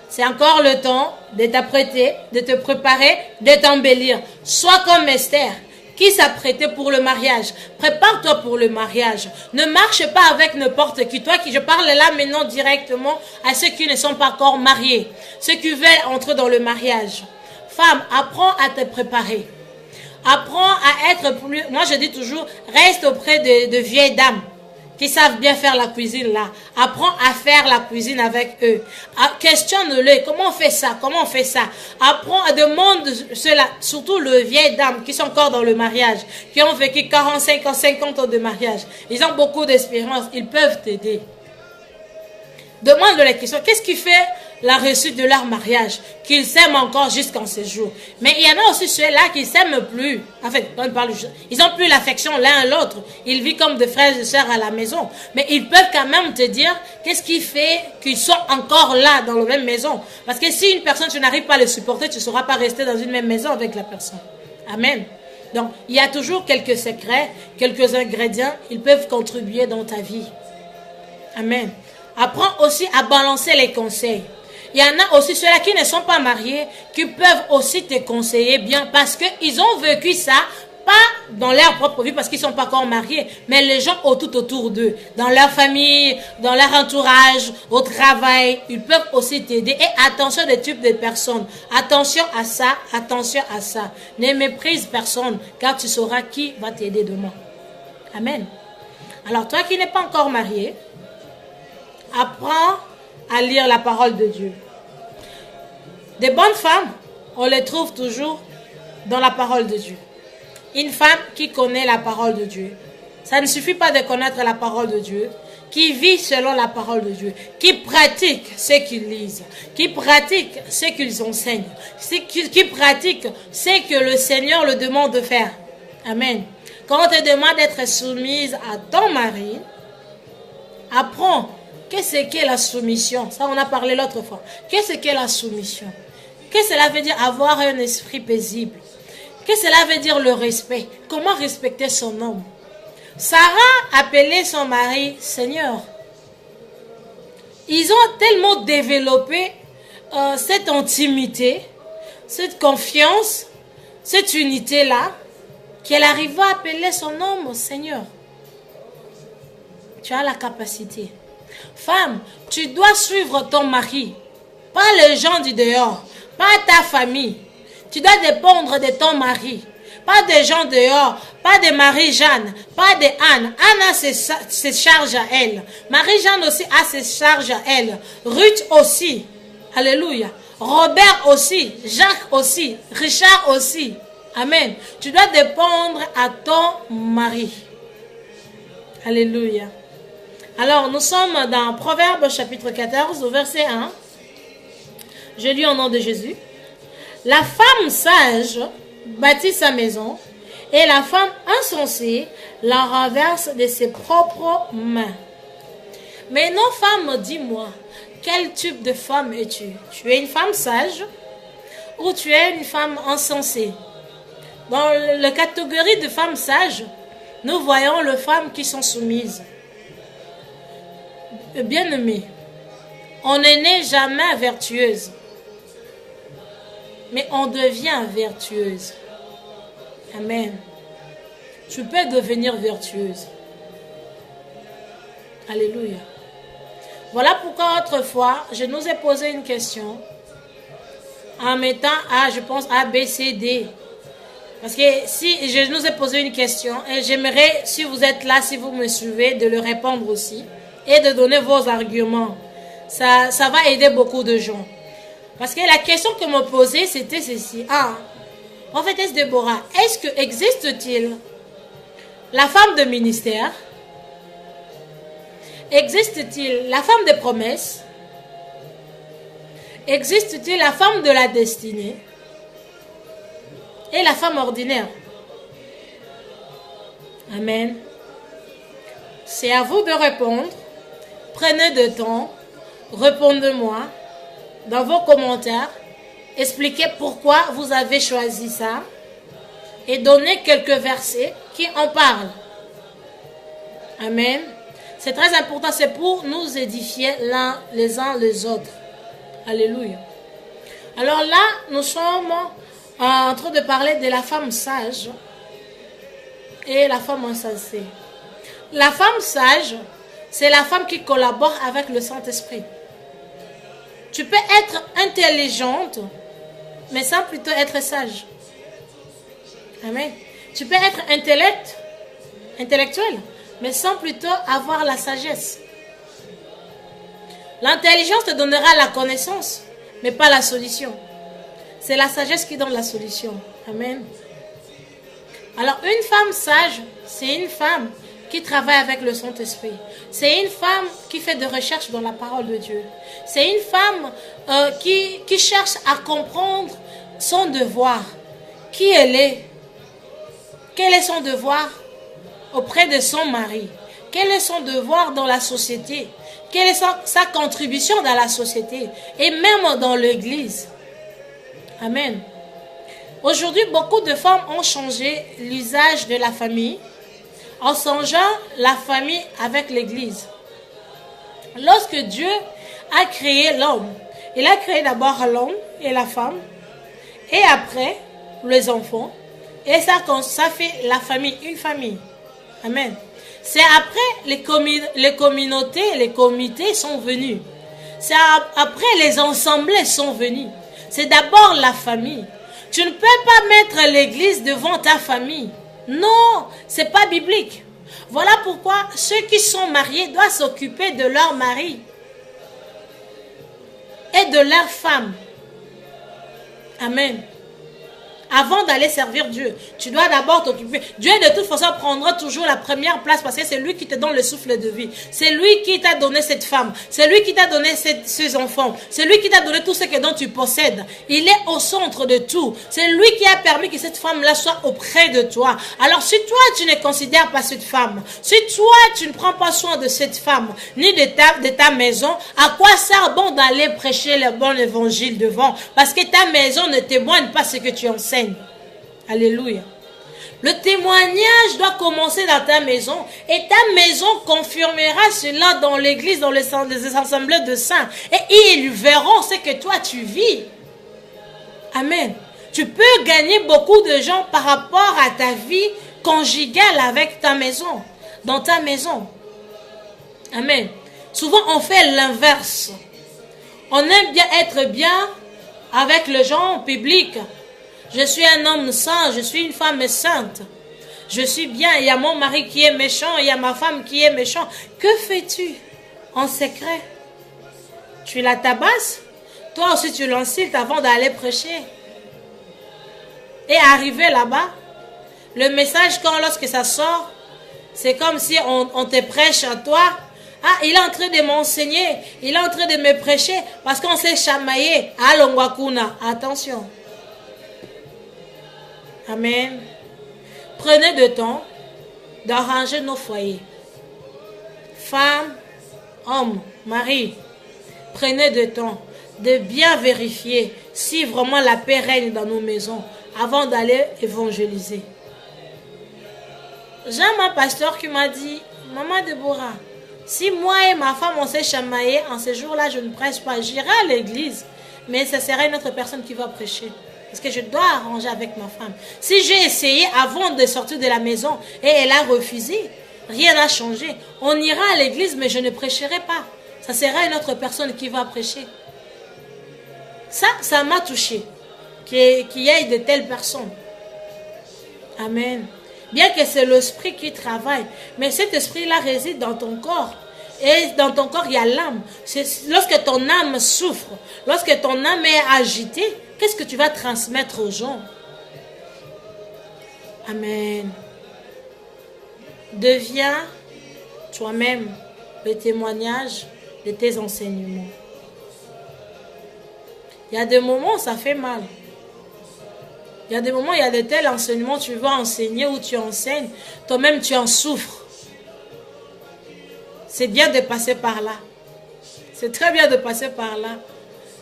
c'est encore le temps de t'apprêter, de te préparer, de t'embellir. Sois comme Esther, qui s'apprêtait pour le mariage. Prépare-toi pour le mariage. Ne marche pas avec n'importe qui. Toi qui je parle là maintenant directement à ceux qui ne sont pas encore mariés. Ceux qui veulent entrer dans le mariage. Femme, apprends à te préparer. Apprends à être plus... Moi, je dis toujours, reste auprès de vieilles dames qui savent bien faire la cuisine là. Apprends à faire la cuisine avec eux. Questionne-les. Comment on fait ça? Comment on fait ça? Apprends, demande cela. Surtout les vieilles dames qui sont encore dans le mariage, qui ont vécu 45 ans, 50 ans de mariage. Ils ont beaucoup d'espérance. Ils peuvent t'aider. Demande-leur les questions. Qu'est-ce qui fait la réussite de leur mariage? Qu'ils s'aiment encore jusqu'en ce jour. Mais il y en a aussi ceux-là qui ne s'aiment plus. En fait, ils n'ont plus l'affection l'un à l'autre. Ils vivent comme des frères et sœurs à la maison. Mais ils peuvent quand même te dire qu'est-ce qui fait qu'ils sont encore là dans la même maison. Parce que si une personne, tu n'arrives pas à le supporter, tu ne sauras pas rester dans une même maison avec la personne. Amen. Donc, il y a toujours quelques secrets, quelques ingrédients. Ils peuvent contribuer dans ta vie. Amen. Apprends aussi à balancer les conseils. Il y en a aussi ceux-là qui ne sont pas mariés, qui peuvent aussi te conseiller bien parce qu'ils ont vécu ça, pas dans leur propre vie parce qu'ils ne sont pas encore mariés, mais les gens tout autour d'eux, dans leur famille, dans leur entourage, au travail, ils peuvent aussi t'aider. Et attention des types de personnes. Attention à ça, attention à ça. Ne méprise personne, car tu sauras qui va t'aider demain. Amen. Alors toi qui n'es pas encore marié, apprends à lire la parole de Dieu. Des bonnes femmes, on les trouve toujours dans la parole de Dieu. Une femme qui connaît la parole de Dieu. Ça ne suffit pas de connaître la parole de Dieu. Qui vit selon la parole de Dieu. Qui pratique ce qu'ils lisent. Qui pratique ce qu'ils enseignent. Qui pratique ce que le Seigneur le demande de faire. Amen. Quand on te demande d'être soumise à ton mari, apprends. Qu'est-ce qu'est la soumission? Ça, on a parlé l'autre fois. Qu'est-ce qu'est la soumission? Qu'est-ce que cela veut dire avoir un esprit paisible? Qu'est-ce que cela veut dire le respect? Comment respecter son homme? Sarah appelait son mari Seigneur. Ils ont tellement développé cette intimité. cette confiance, cette unité-là, qu'elle arriva à appeler son homme Seigneur. Tu as la capacité. Femme, tu dois suivre ton mari, pas les gens du dehors, pas ta famille. Tu dois dépendre de ton mari, pas des gens dehors, pas de Marie-Jeanne, pas de Anne. Anne a ses charges à elle. Marie-Jeanne aussi a ses charges à elle. Ruth aussi. Alléluia. Robert aussi. Jacques aussi. Richard aussi. Amen. Tu dois dépendre à ton mari. Alléluia. Alors, nous sommes dans Proverbes chapitre 14, au verset 1. Je lis au nom de Jésus. La femme sage bâtit sa maison et la femme insensée la renverse de ses propres mains. Mais non, femme, dis-moi, quel type de femme es-tu? Tu es une femme sage ou tu es une femme insensée? Dans la catégorie de femmes sages, nous voyons les femmes qui sont soumises. Bien-aimées, on n'est né jamais vertueuse, mais on devient vertueuse. Amen. Tu peux devenir vertueuse. Alléluia. Voilà pourquoi autrefois, je nous ai posé une question en mettant A, je pense A, B, C, D. Parce que si je nous ai posé une question, et j'aimerais, si vous êtes là, si vous me suivez, de le répondre aussi et de donner vos arguments. Ça va aider beaucoup de gens. Parce que la question que me posait, c'était ceci. Ah, prophétesse Déborah, est-ce que existe-t-il la femme de ministère? Existe-t-il la femme de promesse? Existe-t-il la femme de la destinée? Et la femme ordinaire? Amen. C'est à vous de répondre. Prenez de temps. Répondez-moi dans vos commentaires. Expliquez pourquoi vous avez choisi ça. Et donnez quelques versets qui en parlent. Amen. C'est très important. C'est pour nous édifier les uns les autres. Alléluia. Alors là, nous sommes en train de parler de la femme sage et la femme insensée. La femme sage, c'est la femme qui collabore avec le Saint-Esprit. Tu peux être intelligente, mais sans plutôt être sage. Amen. Tu peux être intellectuel, mais sans plutôt avoir la sagesse. L'intelligence te donnera la connaissance, mais pas la solution. C'est la sagesse qui donne la solution. Amen. Alors, une femme sage, c'est une femme qui travaille avec le Saint-Esprit. C'est une femme qui fait des recherches dans la parole de Dieu. C'est une femme qui cherche à comprendre son devoir. Qui elle est? Quel est son devoir auprès de son mari? Quel est son devoir dans la société? Quelle est sa contribution dans la société? Et même dans l'église. Amen. Aujourd'hui, beaucoup de femmes ont changé l'usage de la famille en changeant la famille avec l'église. Lorsque Dieu a créé l'homme, il a créé d'abord l'homme et la femme, et après les enfants, et ça fait la famille, une famille. Amen. C'est après les communautés, les comités sont venus. C'est après les assemblées sont venus. C'est d'abord la famille. Tu ne peux pas mettre l'église devant ta famille. Non, c'est pas biblique. Voilà pourquoi ceux qui sont mariés doivent s'occuper de leur mari et de leur femme. Amen. Avant d'aller servir Dieu, tu dois d'abord t'occuper. Dieu de toute façon prendra toujours la première place parce que c'est lui qui te donne le souffle de vie. C'est lui qui t'a donné cette femme. C'est lui qui t'a donné ces enfants. C'est lui qui t'a donné tout ce que dont tu possèdes. Il est au centre de tout. C'est lui qui a permis que cette femme-là soit auprès de toi. Alors si toi tu ne considères pas cette femme, si toi tu ne prends pas soin de cette femme, ni de ta maison, à quoi sert bon d'aller prêcher le bon évangile devant? Parce que ta maison ne témoigne pas ce que tu enseignes. Alléluia. Le témoignage doit commencer dans ta maison et ta maison confirmera cela dans l'église, dans les assemblées de saints. Et ils verront ce que toi tu vis. Amen. Tu peux gagner beaucoup de gens par rapport à ta vie conjugale avec ta maison, dans ta maison. Amen. Souvent, on fait l'inverse. On aime bien être bien avec les gens publics. Je suis un homme saint, je suis une femme sainte. Je suis bien, il y a mon mari qui est méchant, il y a ma femme qui est méchant. Que fais-tu en secret? Tu la tabasses? Toi aussi tu l'insultes avant d'aller prêcher. Et arriver là-bas, le message, lorsque ça sort, c'est comme si on te prêche à toi. Ah, il est en train de m'enseigner, il est en train de me prêcher parce qu'on s'est chamaillé. À Longwakuna, attention. Amen. Prenez le temps d'arranger nos foyers. Femmes, hommes, mari, prenez le temps de bien vérifier si vraiment la paix règne dans nos maisons avant d'aller évangéliser. J'ai un pasteur qui m'a dit, Maman Déborah, si moi et ma femme on s'est chamaillé en ce jour-là, je ne prêche pas, j'irai à l'église, mais ce sera une autre personne qui va prêcher. Parce que je dois arranger avec ma femme. Si j'ai essayé avant de sortir de la maison et elle a refusé, rien n'a changé. On ira à l'église, mais je ne prêcherai pas. Ça sera une autre personne qui va prêcher. Ça m'a touché. Qu'il y ait de telles personnes. Amen. Bien que c'est l'esprit qui travaille, mais cet esprit-là réside dans ton corps. Et dans ton corps, il y a l'âme. Lorsque ton âme souffre, lorsque ton âme est agitée, qu'est-ce que tu vas transmettre aux gens? Amen. Deviens toi-même le témoignage de tes enseignements. Il y a des moments où ça fait mal. Il y a des moments où il y a de tels enseignements, tu vas enseigner ou tu enseignes, toi-même tu en souffres. C'est bien de passer par là. C'est très bien de passer par là.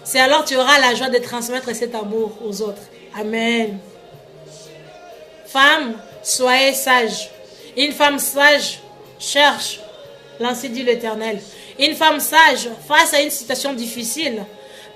C'est alors que tu auras la joie de transmettre cet amour aux autres. Amen. Femme, soyez sage. Une femme sage cherche, l'ainsi dit l'Éternel. Une femme sage, face à une situation difficile,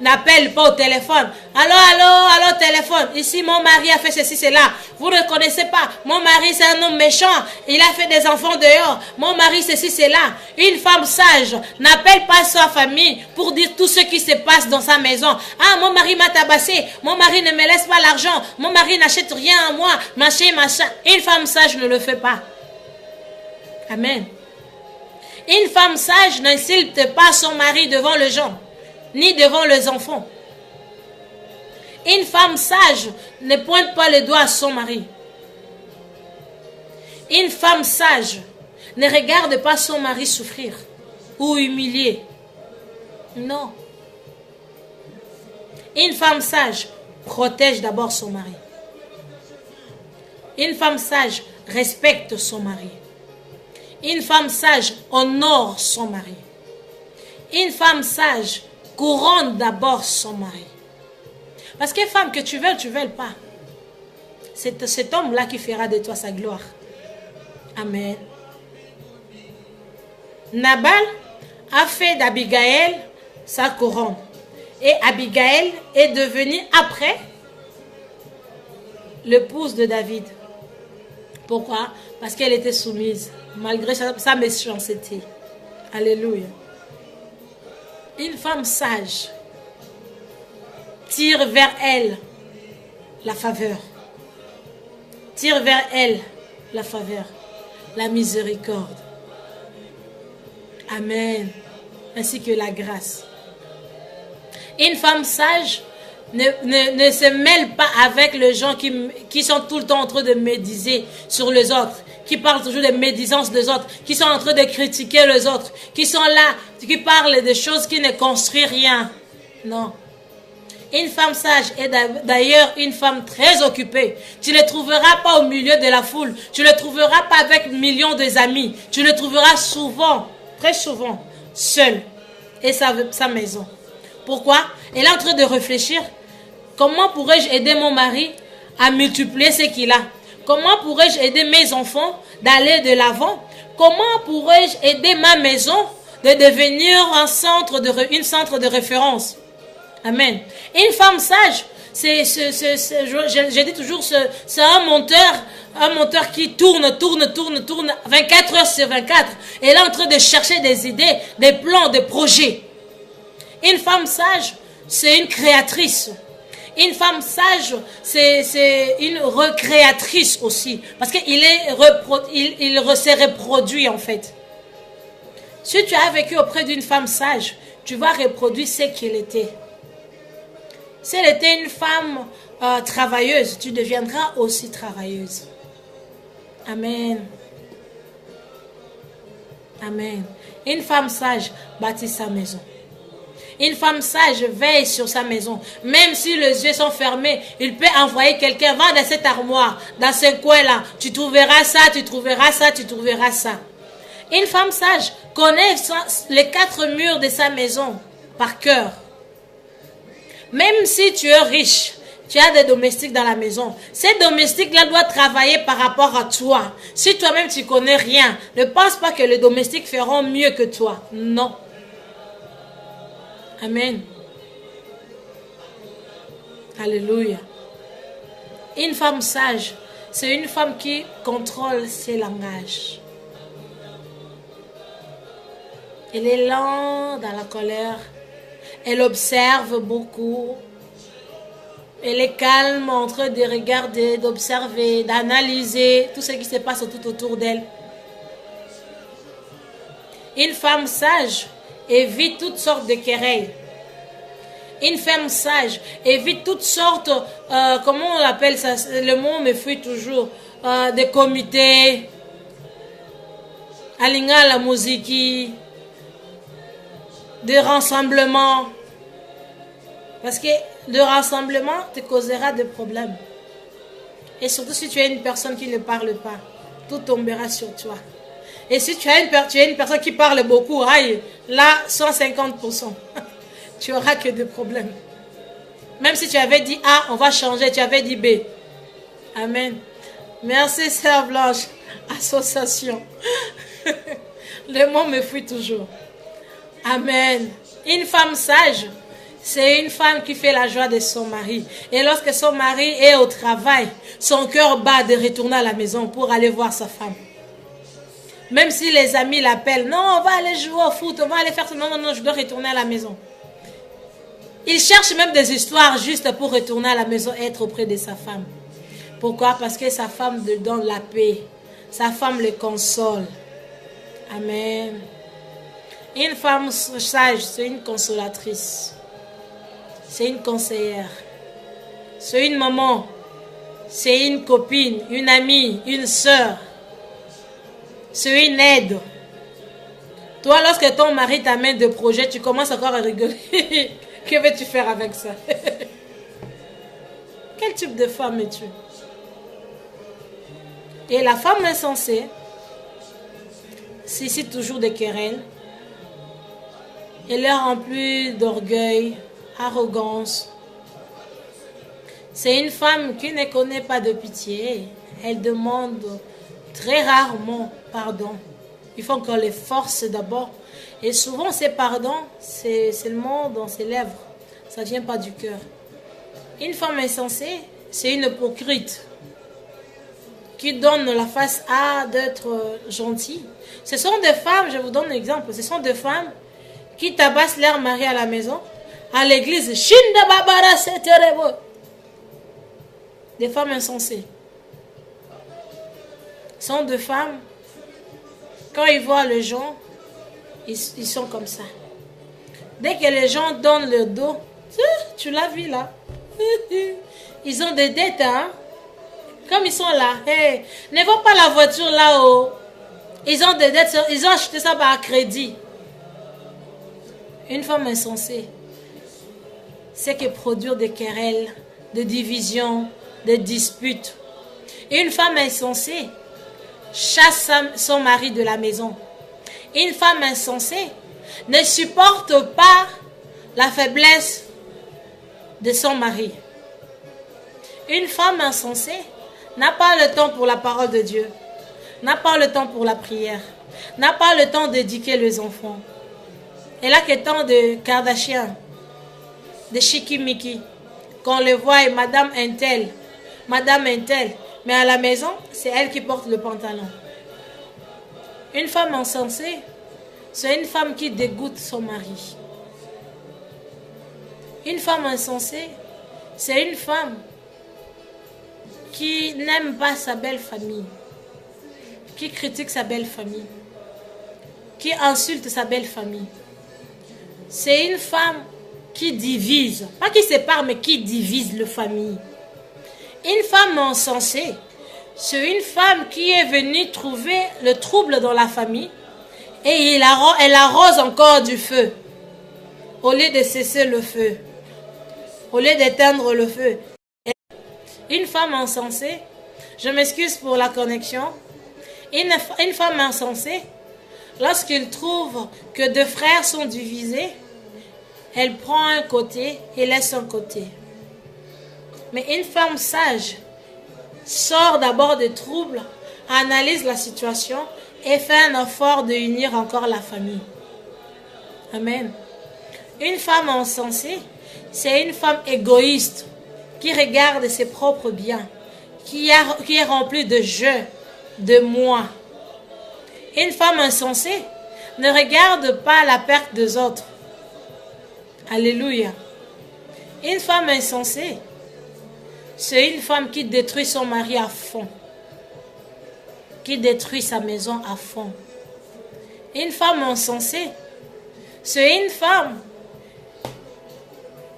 n'appelle pas au téléphone. Allô, téléphone. Ici, mon mari a fait ceci, cela. Vous ne connaissez pas. Mon mari, c'est un homme méchant. Il a fait des enfants dehors. Mon mari, ceci, cela. Une femme sage n'appelle pas sa famille pour dire tout ce qui se passe dans sa maison. Ah, mon mari m'a tabassé. Mon mari ne me laisse pas l'argent. Mon mari n'achète rien à moi. Machin. Une femme sage ne le fait pas. Amen. Une femme sage n'insulte pas son mari devant les gens, ni devant les enfants. Une femme sage ne pointe pas le doigt à son mari. Une femme sage ne regarde pas son mari souffrir ou humilier. Non. Une femme sage protège d'abord son mari. Une femme sage respecte son mari. Une femme sage honore son mari. Une femme sage couronne d'abord son mari. Parce que femme, que tu veuilles pas, c'est cet homme-là qui fera de toi sa gloire. Amen. Nabal a fait d'Abigail sa couronne. Et Abigail est devenue après l'épouse de David. Pourquoi? Parce qu'elle était soumise, malgré sa méchanceté. Alléluia. Une femme sage tire vers elle la faveur. Tire vers elle la faveur, la miséricorde. Amen. Ainsi que la grâce. Une femme sage ne se mêle pas avec les gens qui sont tout le temps en train de médiser sur les autres, qui parlent toujours des médisances des autres, qui sont en train de critiquer les autres, qui sont là, qui parlent de choses qui ne construisent rien. Non. Une femme sage est d'ailleurs une femme très occupée. Tu ne le trouveras pas au milieu de la foule. Tu ne le trouveras pas avec millions d'amis. Tu le trouveras souvent, très souvent, seule et sa maison. Pourquoi? Elle est en train de réfléchir. Comment pourrais-je aider mon mari à multiplier ce qu'il a? Comment pourrais-je aider mes enfants d'aller de l'avant? Comment pourrais-je aider ma maison de devenir un centre de référence? Amen. Une femme sage Je dis toujours, c'est un monteur qui tourne 24 heures sur 24. Et elle est en train de chercher des idées, des plans, des projets. Une femme sage, c'est une créatrice. Une femme sage, c'est une recréatrice aussi. Parce qu'il s'est reproduit en fait. Si tu as vécu auprès d'une femme sage, tu vas reproduire ce qu'elle était. Si elle était une femme travailleuse, tu deviendras aussi travailleuse. Amen. Amen. Une femme sage bâtit sa maison. Une femme sage veille sur sa maison. Même si les yeux sont fermés, il peut envoyer quelqu'un. Va dans cette armoire, dans ce coin-là. Tu trouveras ça, tu trouveras ça, tu trouveras ça. Une femme sage connaît les 4 murs de sa maison par cœur. Même si tu es riche, tu as des domestiques dans la maison. Ces domestiques-là doivent travailler par rapport à toi. Si toi-même tu connais rien, ne pense pas que les domestiques feront mieux que toi. Non. Amen. Alléluia. Une femme sage, c'est une femme qui contrôle ses langages. Elle est lente dans la colère. Elle observe beaucoup. Elle est calme en train de regarder, d'observer, d'analyser tout ce qui se passe tout autour d'elle. Une femme sage évite toutes sortes de querelles. Une femme sage évite toutes sortes, comment on appelle ça, le mot me fuit toujours, des comités, alinga la musique, de rassemblements. Parce que le rassemblement te causera des problèmes. Et surtout si tu es une personne qui ne parle pas, tout tombera sur toi. Et si tu es une personne qui parle beaucoup, aïe, là, 150%, tu auras que des problèmes. Même si tu avais dit A, on va changer, tu avais dit B. Amen. Merci, Sœur Blanche. Association. Le mot me fuit toujours. Amen. Une femme sage, c'est une femme qui fait la joie de son mari. Et lorsque son mari est au travail, son cœur bat de retourner à la maison pour aller voir sa femme. Même si les amis l'appellent, non, on va aller jouer au foot, on va aller faire ça. Non, non, non, je dois retourner à la maison. Il cherche même des histoires juste pour retourner à la maison et être auprès de sa femme. Pourquoi? Parce que sa femme lui donne la paix. Sa femme le console. Amen. Une femme sage, c'est une consolatrice. C'est une conseillère. C'est une maman. C'est une copine, une amie, une sœur. C'est une aide. Toi, lorsque ton mari t'amène des projets, tu commences encore à rigoler. Que veux-tu faire avec ça? Quel type de femme es-tu? Et la femme insensée suscite toujours des querelles. Elle est remplie d'orgueil, arrogance. C'est une femme qui ne connaît pas de pitié. Elle demande très rarement pardon. Il faut qu'on les force d'abord. Et souvent, ces pardons, c'est seulement dans ses lèvres. Ça ne vient pas du cœur. Une femme insensée, c'est une hypocrite qui donne la face à d'être gentille. Ce sont des femmes, je vous donne un exemple, ce sont des femmes qui tabassent leur mari à la maison, à l'église. Shinda Babara, c'est terrible. Des femmes insensées. Ce sont des femmes, quand ils voient les gens, ils sont comme ça. Dès que les gens donnent le dos, tu l'as vu là. Ils ont des dettes, hein. Comme ils sont là. Hey, ne vends pas la voiture là-haut. Ils ont des dettes, ils ont acheté ça par crédit. Une femme insensée, c'est que produire des querelles, des divisions, des disputes. Une femme insensée chasse son mari de la maison. Une femme insensée ne supporte pas la faiblesse de son mari. Une femme insensée n'a pas le temps pour la parole de Dieu, n'a pas le temps pour la prière, n'a pas le temps d'éduquer les enfants. Elle a que temps de Kardashian, de Chikimiki, qu'on le voit, Madame Intel, Madame Intel. Mais à la maison, c'est elle qui porte le pantalon. Une femme insensée, c'est une femme qui dégoûte son mari. Une femme insensée, c'est une femme qui n'aime pas sa belle famille, qui critique sa belle famille, qui insulte sa belle famille. C'est une femme qui divise, pas qui sépare, mais qui divise la famille. Une femme insensée, c'est une femme qui est venue trouver le trouble dans la famille et elle arrose encore du feu au lieu de cesser le feu, au lieu d'éteindre le feu. Une femme insensée, je m'excuse pour la connexion, une femme insensée, lorsqu'elle trouve que deux frères sont divisés, elle prend un côté et laisse un côté. Mais une femme sage sort d'abord des troubles, analyse la situation et fait un effort de unir encore la famille. Amen. Une femme insensée, c'est une femme égoïste qui regarde ses propres biens, qui est remplie de je, de moi. Une femme insensée ne regarde pas la perte des autres. Alléluia. Une femme insensée, c'est une femme qui détruit son mari à fond, qui détruit sa maison à fond. Une femme insensée, c'est une femme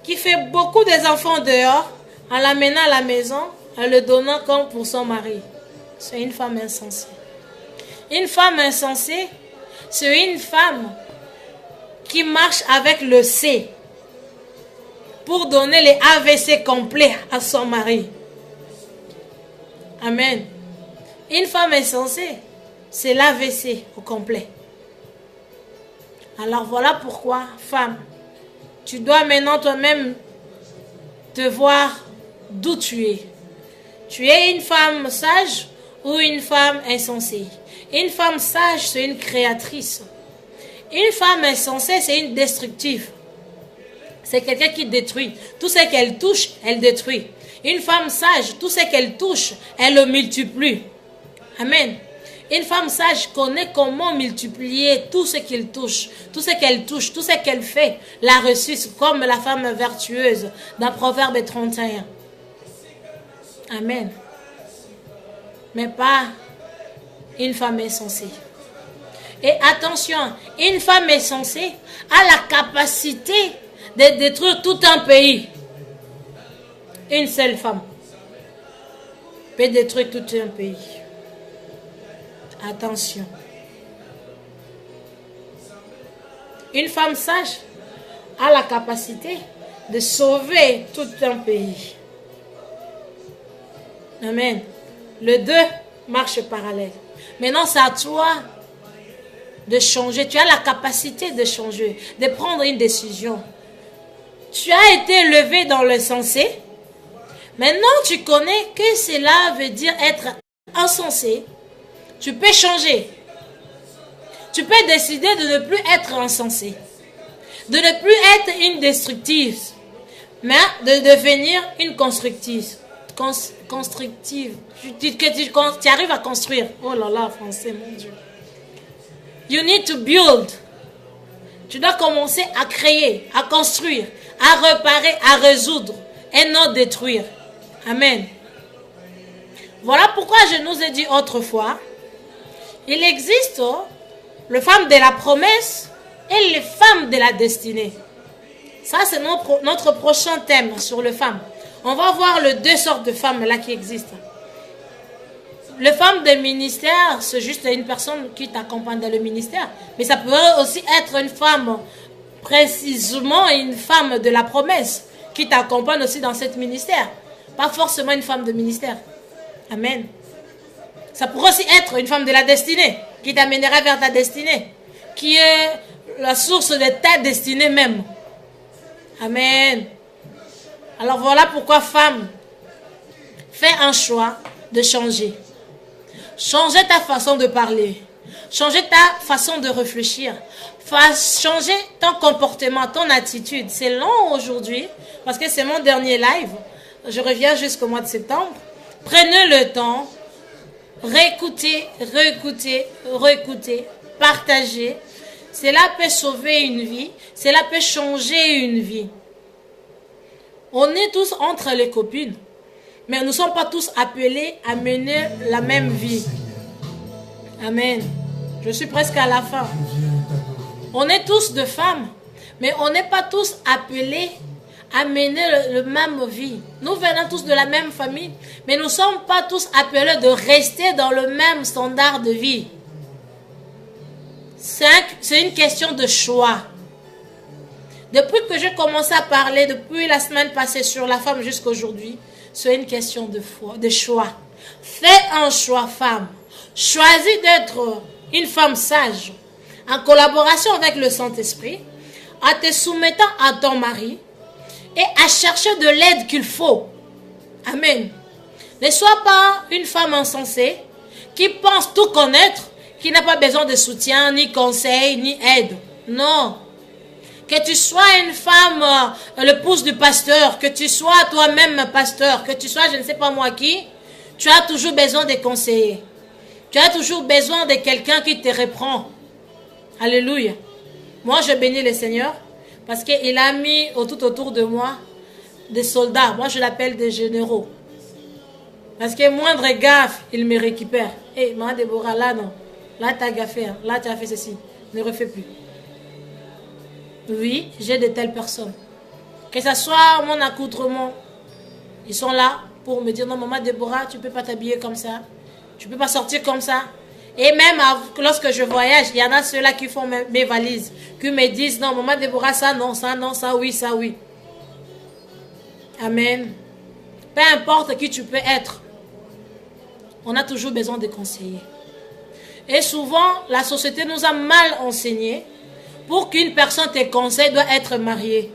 qui fait beaucoup des enfants dehors en l'amenant à la maison, en le donnant comme pour son mari. C'est une femme insensée. Une femme insensée, c'est une femme qui marche avec le C pour donner les AVC complets à son mari. Amen. Une femme insensée, c'est l'AVC au complet. Alors voilà pourquoi, femme, tu dois maintenant toi-même te voir d'où tu es. Tu es une femme sage ou une femme insensée. Une femme sage, c'est une créatrice. Une femme insensée, c'est une destructive. C'est quelqu'un qui détruit. Tout ce qu'elle touche, elle détruit. Une femme sage, tout ce qu'elle touche, elle le multiplie. Amen. Une femme sage connaît comment multiplier tout ce qu'elle touche, tout ce qu'elle fait, la ressource, comme la femme vertueuse dans Proverbe 31. Amen. Mais pas une femme insensée. Et attention, une femme insensée a la capacité de détruire tout un pays. Une seule femme peut détruire tout un pays. Attention. Une femme sage a la capacité de sauver tout un pays. Amen. Les deux marchent parallèles. Maintenant, c'est à toi de changer. Tu as la capacité de changer, de prendre une décision. Tu as été élevé dans le sensé. Maintenant, tu connais que cela veut dire être insensé. Tu peux changer. Tu peux décider de ne plus être insensé. De ne plus être une destructive. Mais de devenir une constructive. Constructive. Tu arrives à construire. Oh là là, français, mon Dieu. You need to build. Tu dois commencer à créer, à construire, à réparer, à résoudre et non détruire. Amen. Voilà pourquoi je nous ai dit autrefois, il existe les femmes de la promesse et les femmes de la destinée. Ça, c'est notre prochain thème sur les femmes. On va voir les deux sortes de femmes là qui existent. Les femmes de ministère, c'est juste une personne qui t'accompagne dans le ministère. Mais ça peut aussi être une femme, précisément une femme de la promesse, qui t'accompagne aussi dans ce ministère. Pas forcément une femme de ministère. Amen. Ça pourrait aussi être une femme de la destinée, qui t'amènera vers ta destinée, qui est la source de ta destinée même. Amen. Alors voilà pourquoi, femme, fais un choix de changer. Changer ta façon de parler. changer ta façon de réfléchir, changer ton comportement, ton attitude. C'est long aujourd'hui parce que c'est mon dernier live. Je reviens jusqu'au mois de septembre. Prenez le temps, réécoutez, partagez. Cela peut sauver une vie, cela peut changer une vie. On est tous entre les copines, mais nous ne sommes pas tous appelés à mener la même vie. Amen. Je suis presque à la fin. On est tous de femmes, mais on n'est pas tous appelés à mener la même vie. Nous venons tous de la même famille, mais nous ne sommes pas tous appelés de rester dans le même standard de vie. C'est une question de choix. Depuis que j'ai commencé à parler, depuis la semaine passée sur la femme jusqu'à aujourd'hui, c'est une question de choix. Fais un choix, femme. Choisis d'être une femme sage, en collaboration avec le Saint-Esprit, en te soumettant à ton mari et à chercher de l'aide qu'il faut. Amen. Ne sois pas une femme insensée qui pense tout connaître, qui n'a pas besoin de soutien, ni conseil, ni aide. Non. Que tu sois une femme, l'épouse du pasteur, que tu sois toi-même pasteur, que tu sois je ne sais pas moi qui, tu as toujours besoin de conseillers. Tu as toujours besoin de quelqu'un qui te reprend. Alléluia. Moi, je bénis le Seigneur parce qu'il a mis tout autour de moi des soldats. Moi, je l'appelle des généraux. Parce que moindre gaffe, il me récupère. Hé, Maman Déborah, là, non. Là, tu as gaffé. Là, tu as fait ceci. Ne refais plus. Oui, j'ai de telles personnes. Que ce soit mon accoutrement, ils sont là pour me dire, non, Maman Déborah, tu ne peux pas t'habiller comme ça. Tu ne peux pas sortir comme ça. Et même lorsque je voyage, il y en a ceux-là qui font mes valises, qui me disent, non, Maman Déborah, ça, non, ça, oui, ça, oui. Amen. Peu importe qui tu peux être, on a toujours besoin de conseillers. Et souvent, la société nous a mal enseigné. Pour qu'une personne te conseille, doit être mariée.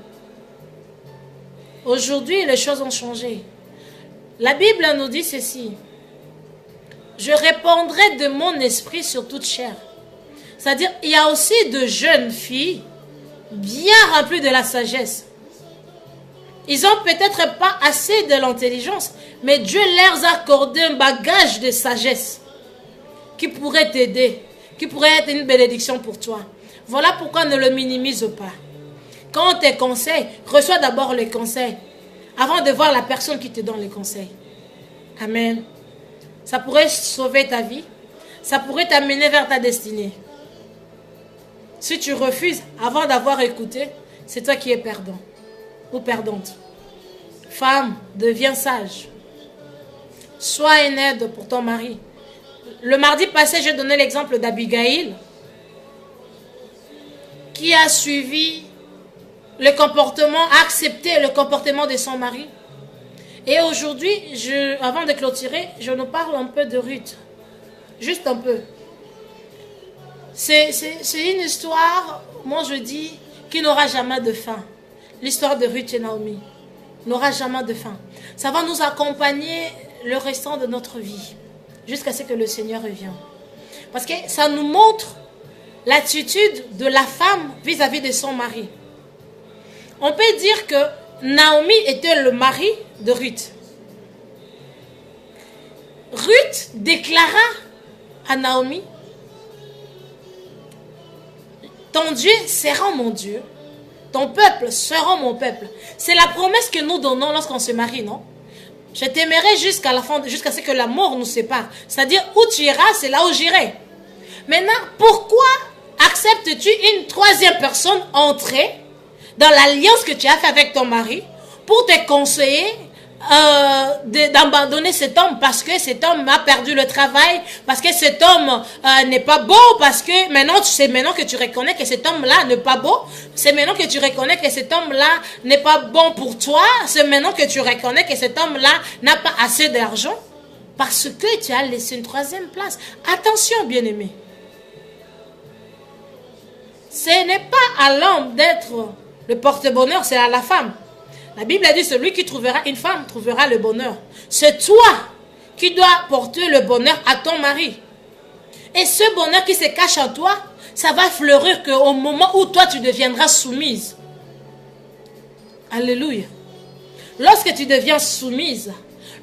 Aujourd'hui, les choses ont changé. La Bible nous dit ceci. Je répandrai de mon esprit sur toute chair. C'est-à-dire, il y a aussi de jeunes filles bien remplies de la sagesse. Ils n'ont peut-être pas assez de l'intelligence, mais Dieu leur a accordé un bagage de sagesse qui pourrait t'aider, qui pourrait être une bénédiction pour toi. Voilà pourquoi ne le minimise pas. Quand on te conseille, reçois d'abord les conseils avant de voir la personne qui te donne les conseils. Amen. Ça pourrait sauver ta vie. Ça pourrait t'amener vers ta destinée. Si tu refuses avant d'avoir écouté, c'est toi qui es perdant ou perdante. Femme, deviens sage. Sois une aide pour ton mari. Le mardi passé, j'ai donné l'exemple d'Abigail qui a suivi le comportement, a accepté le comportement de son mari. Et aujourd'hui, avant de clôturer, je nous parle un peu de Ruth. Juste un peu. C'est une histoire, moi je dis, qui n'aura jamais de fin. L'histoire de Ruth et Naomi n'aura jamais de fin. Ça va nous accompagner le restant de notre vie, jusqu'à ce que le Seigneur revienne. Parce que ça nous montre l'attitude de la femme vis-à-vis de son mari. On peut dire que Naomi était le mari de Ruth. Ruth déclara à Naomi, ton Dieu sera mon Dieu, ton peuple sera mon peuple. C'est la promesse que nous donnons lorsqu'on se marie, non? Je t'aimerai jusqu'à la fin, jusqu'à ce que la mort nous sépare. C'est-à-dire, où tu iras, c'est là où j'irai. Maintenant, pourquoi acceptes-tu une troisième personne entrer dans l'alliance que tu as fait avec ton mari pour te conseiller d'abandonner cet homme parce que cet homme a perdu le travail, parce que cet homme n'est pas beau, parce que c'est maintenant que tu reconnais que cet homme-là n'est pas beau, c'est maintenant que tu reconnais que cet homme-là n'est pas bon pour toi, c'est maintenant que tu reconnais que cet homme-là n'a pas assez d'argent parce que tu as laissé une troisième place. Attention, bien-aimé. Ce n'est pas à l'homme d'être le porte-bonheur, c'est à la femme. La Bible a dit, celui qui trouvera une femme trouvera le bonheur. C'est toi qui dois porter le bonheur à ton mari. Et ce bonheur qui se cache en toi, ça va fleurir qu'au moment où toi tu deviendras soumise. Alléluia. Lorsque tu deviens soumise,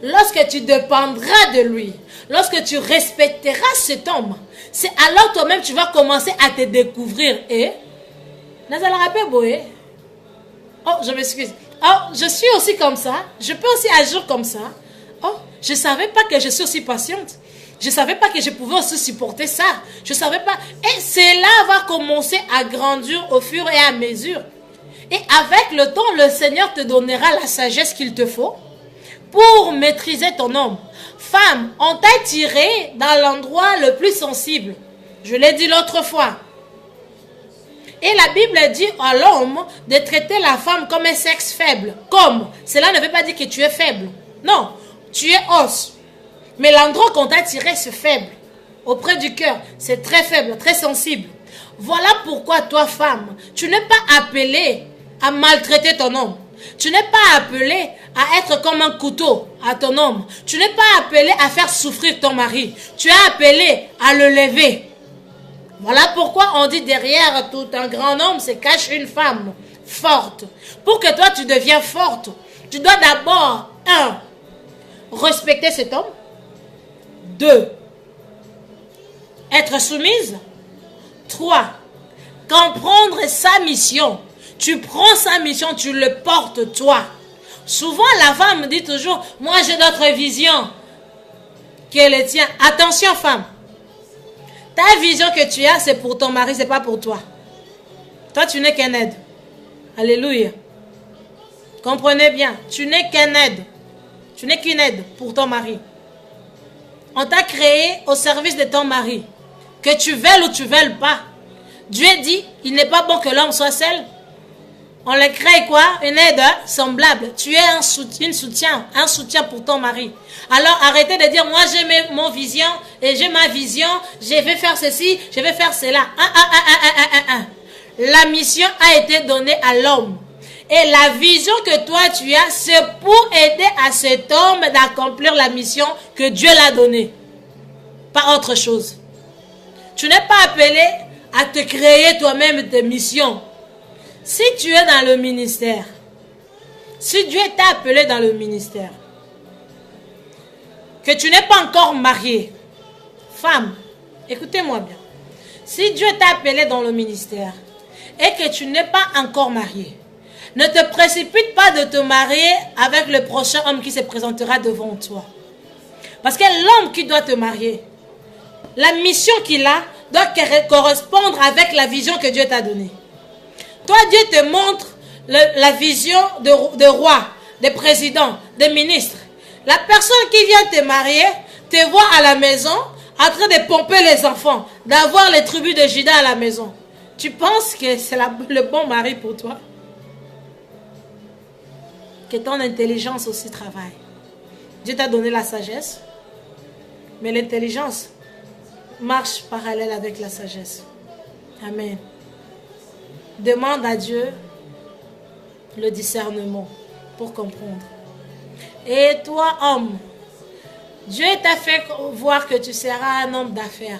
lorsque tu dépendras de lui, lorsque tu respecteras cet homme, c'est alors toi-même tu vas commencer à te découvrir. Et oh, je m'excuse. Oh, je suis aussi comme ça. Je peux aussi agir comme ça. Oh, je ne savais pas que je suis aussi patiente. Je ne savais pas que je pouvais aussi supporter ça. Je ne savais pas. Et cela va commencer à grandir au fur et à mesure. Et avec le temps, le Seigneur te donnera la sagesse qu'il te faut pour maîtriser ton homme. Femme, on t'a tiré dans l'endroit le plus sensible. Je l'ai dit l'autre fois. Et la Bible dit à l'homme de traiter la femme comme un sexe faible. Comme, cela ne veut pas dire que tu es faible. Non, tu es os. Mais l'endroit qu'on t'a tiré, c'est faible. Auprès du cœur, c'est très faible, très sensible. Voilà pourquoi toi, femme, tu n'es pas appelée à maltraiter ton homme. Tu n'es pas appelée à être comme un couteau à ton homme. Tu n'es pas appelée à faire souffrir ton mari. Tu es appelée à le lever. Voilà pourquoi on dit derrière tout un grand homme se cache une femme forte. Pour que toi tu deviens forte, tu dois d'abord, 1, respecter cet homme. 2, être soumise. 3, comprendre sa mission. Tu prends sa mission, tu le portes toi. Souvent la femme dit toujours, moi j'ai d'autres visions qu'elle les tient. Attention femme. Ta vision que tu as, c'est pour ton mari, c'est pas pour toi. Toi, tu n'es qu'un aide. Alléluia. Comprenez bien, tu n'es qu'un aide. Tu n'es qu'une aide pour ton mari. On t'a créé au service de ton mari. Que tu veuilles ou tu veuilles pas. Dieu dit, il n'est pas bon que l'homme soit seul. On le crée quoi? Une aide semblable. Tu es un soutien pour ton mari. Alors arrêtez de dire, moi j'ai mon vision et j'ai ma vision, je vais faire ceci, je vais faire cela. La mission a été donnée à l'homme. Et la vision que toi tu as, c'est pour aider à cet homme d'accomplir la mission que Dieu l'a donnée. Pas autre chose. Tu n'es pas appelé à te créer toi-même tes missions. Si tu es dans le ministère, si Dieu t'a appelé dans le ministère, que tu n'es pas encore marié, femme, écoutez-moi bien. Si Dieu t'a appelé dans le ministère et que tu n'es pas encore marié, ne te précipite pas de te marier avec le prochain homme qui se présentera devant toi. Parce que l'homme qui doit te marier, la mission qu'il a doit correspondre avec la vision que Dieu t'a donnée. Toi, Dieu te montre la vision de roi, de président, de ministre. La personne qui vient te marier te voit à la maison en train de pomper les enfants, d'avoir les tribus de Juda à la maison. Tu penses que c'est le bon mari pour toi? Que ton intelligence aussi travaille. Dieu t'a donné la sagesse, mais l'intelligence marche parallèle avec la sagesse. Amen. Demande à Dieu le discernement pour comprendre. Et toi, homme, Dieu t'a fait voir que tu seras un homme d'affaires.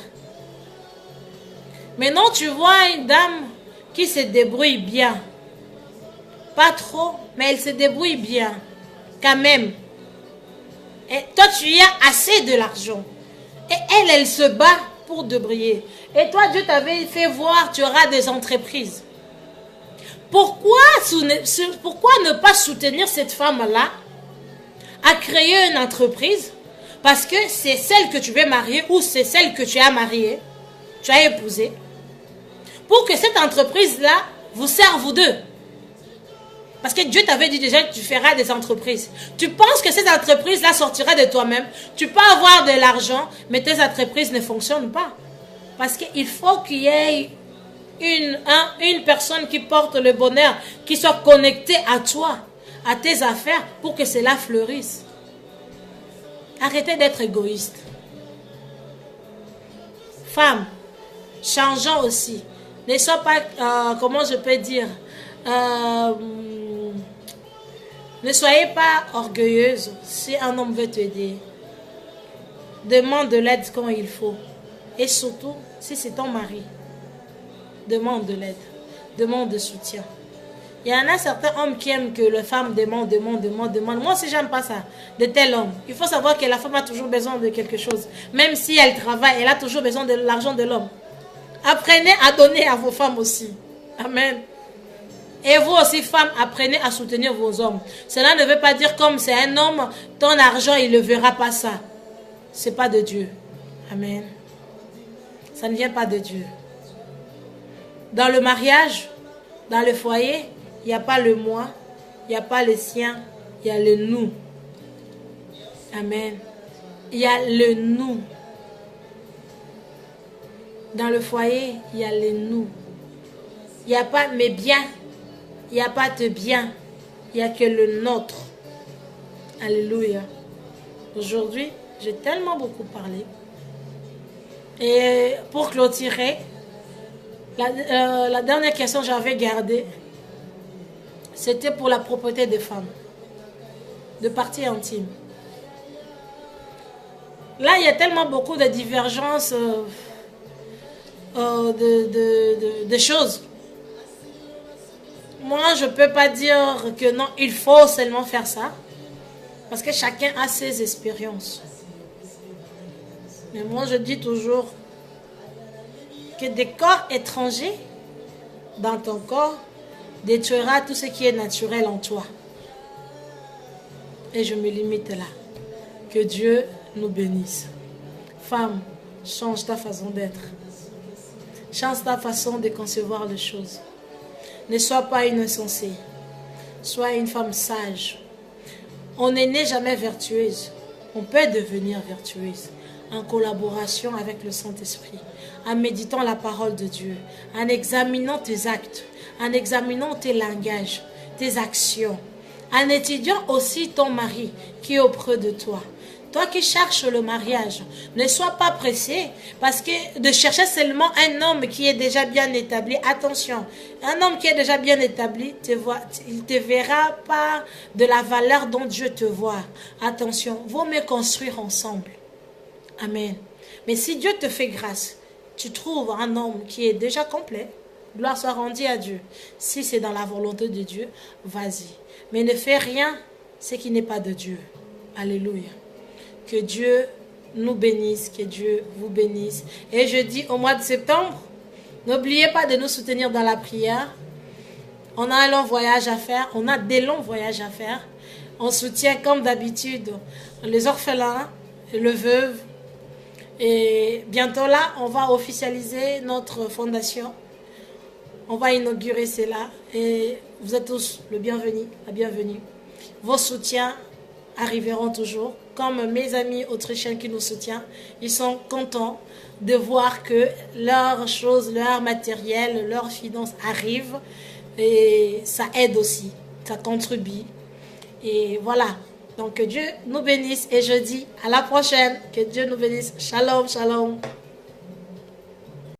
Maintenant, tu vois une dame qui se débrouille bien. Pas trop, mais elle se débrouille bien. Quand même. Et toi, tu as assez de l'argent. Et elle se bat pour te briller. Et toi, Dieu t'avait fait voir, tu auras des entreprises. Pourquoi ne pas soutenir cette femme-là à créer une entreprise? Parce que c'est celle que tu veux marier ou c'est celle que tu as mariée, tu as épousée. Pour que cette entreprise-là vous serve vous deux. Parce que Dieu t'avait dit déjà que tu feras des entreprises. Tu penses que cette entreprise-là sortira de toi-même. Tu peux avoir de l'argent, mais tes entreprises ne fonctionnent pas. Parce qu'il faut qu'il y ait une personne qui porte le bonheur, qui soit connectée à toi, à tes affaires, pour que cela fleurisse. Arrêtez d'être égoïste. Femmes, changeons aussi. Ne sois pas, comment je peux dire, ne soyez pas orgueilleuse. Si un homme veut t'aider, demande de l'aide quand il faut. Et surtout, si c'est ton mari, demande de l'aide, demande de soutien. Il y en a certains hommes qui aiment que la femme demande. Moi aussi, j'aime pas ça, de tel homme. Il faut savoir que la femme a toujours besoin de quelque chose. Même si elle travaille, elle a toujours besoin de l'argent de l'homme. Apprenez à donner à vos femmes aussi. Amen. Et vous aussi, femmes, apprenez à soutenir vos hommes. Cela ne veut pas dire comme c'est un homme, ton argent, il ne verra pas ça. Ce n'est pas de Dieu. Amen. Ça ne vient pas de Dieu. Dans le mariage, dans le foyer, il n'y a pas le moi, il n'y a pas le sien, il y a le nous. Amen. Il y a le nous. Dans le foyer, il y a le nous. Il n'y a pas mes biens, il n'y a pas de bien, il n'y a que le nôtre. Alléluia. Aujourd'hui, j'ai tellement beaucoup parlé. Et pour clôturer, la dernière question que j'avais gardée, c'était pour la propreté des femmes, de parties intimes. Là, il y a tellement beaucoup de divergences de choses. Moi, je ne peux pas dire que non, il faut seulement faire ça, parce que chacun a ses expériences. Mais moi, je dis toujours que des corps étrangers dans ton corps détruira tout ce qui est naturel en toi. Et je me limite là. Que Dieu nous bénisse. Femme, change ta façon d'être. Change ta façon de concevoir les choses. Ne sois pas une insensée. Sois une femme sage. On n'est jamais vertueuse. On peut devenir vertueuse en collaboration avec le Saint-Esprit, en méditant la parole de Dieu, en examinant tes actes, en examinant tes langages, tes actions, en étudiant aussi ton mari qui est auprès de toi. Toi qui cherches le mariage, ne sois pas pressé parce que de chercher seulement un homme qui est déjà bien établi. Attention, un homme qui est déjà bien établi, il ne te verra pas de la valeur dont Dieu te voit. Attention, vaut mieux construire ensemble. Amen. Mais si Dieu te fait grâce, tu trouves un homme qui est déjà complet, gloire soit rendue à Dieu. Si c'est dans la volonté de Dieu, vas-y. Mais ne fais rien ce qui n'est pas de Dieu. Alléluia. Que Dieu nous bénisse, que Dieu vous bénisse. Et je dis au mois de septembre, n'oubliez pas de nous soutenir dans la prière. On a un long voyage à faire, on a des longs voyages à faire. On soutient comme d'habitude les orphelins, les veuves. Et bientôt là, on va officialiser notre fondation. On va inaugurer cela. Et vous êtes tous le bienvenu, la bienvenue. Vos soutiens arriveront toujours. Comme mes amis autrichiens qui nous soutiennent, ils sont contents de voir que leurs choses, leur matériel, leurs finances arrivent. Et ça aide aussi, ça contribue. Et voilà. Donc que Dieu nous bénisse et je dis à la prochaine. Que Dieu nous bénisse. Shalom, shalom.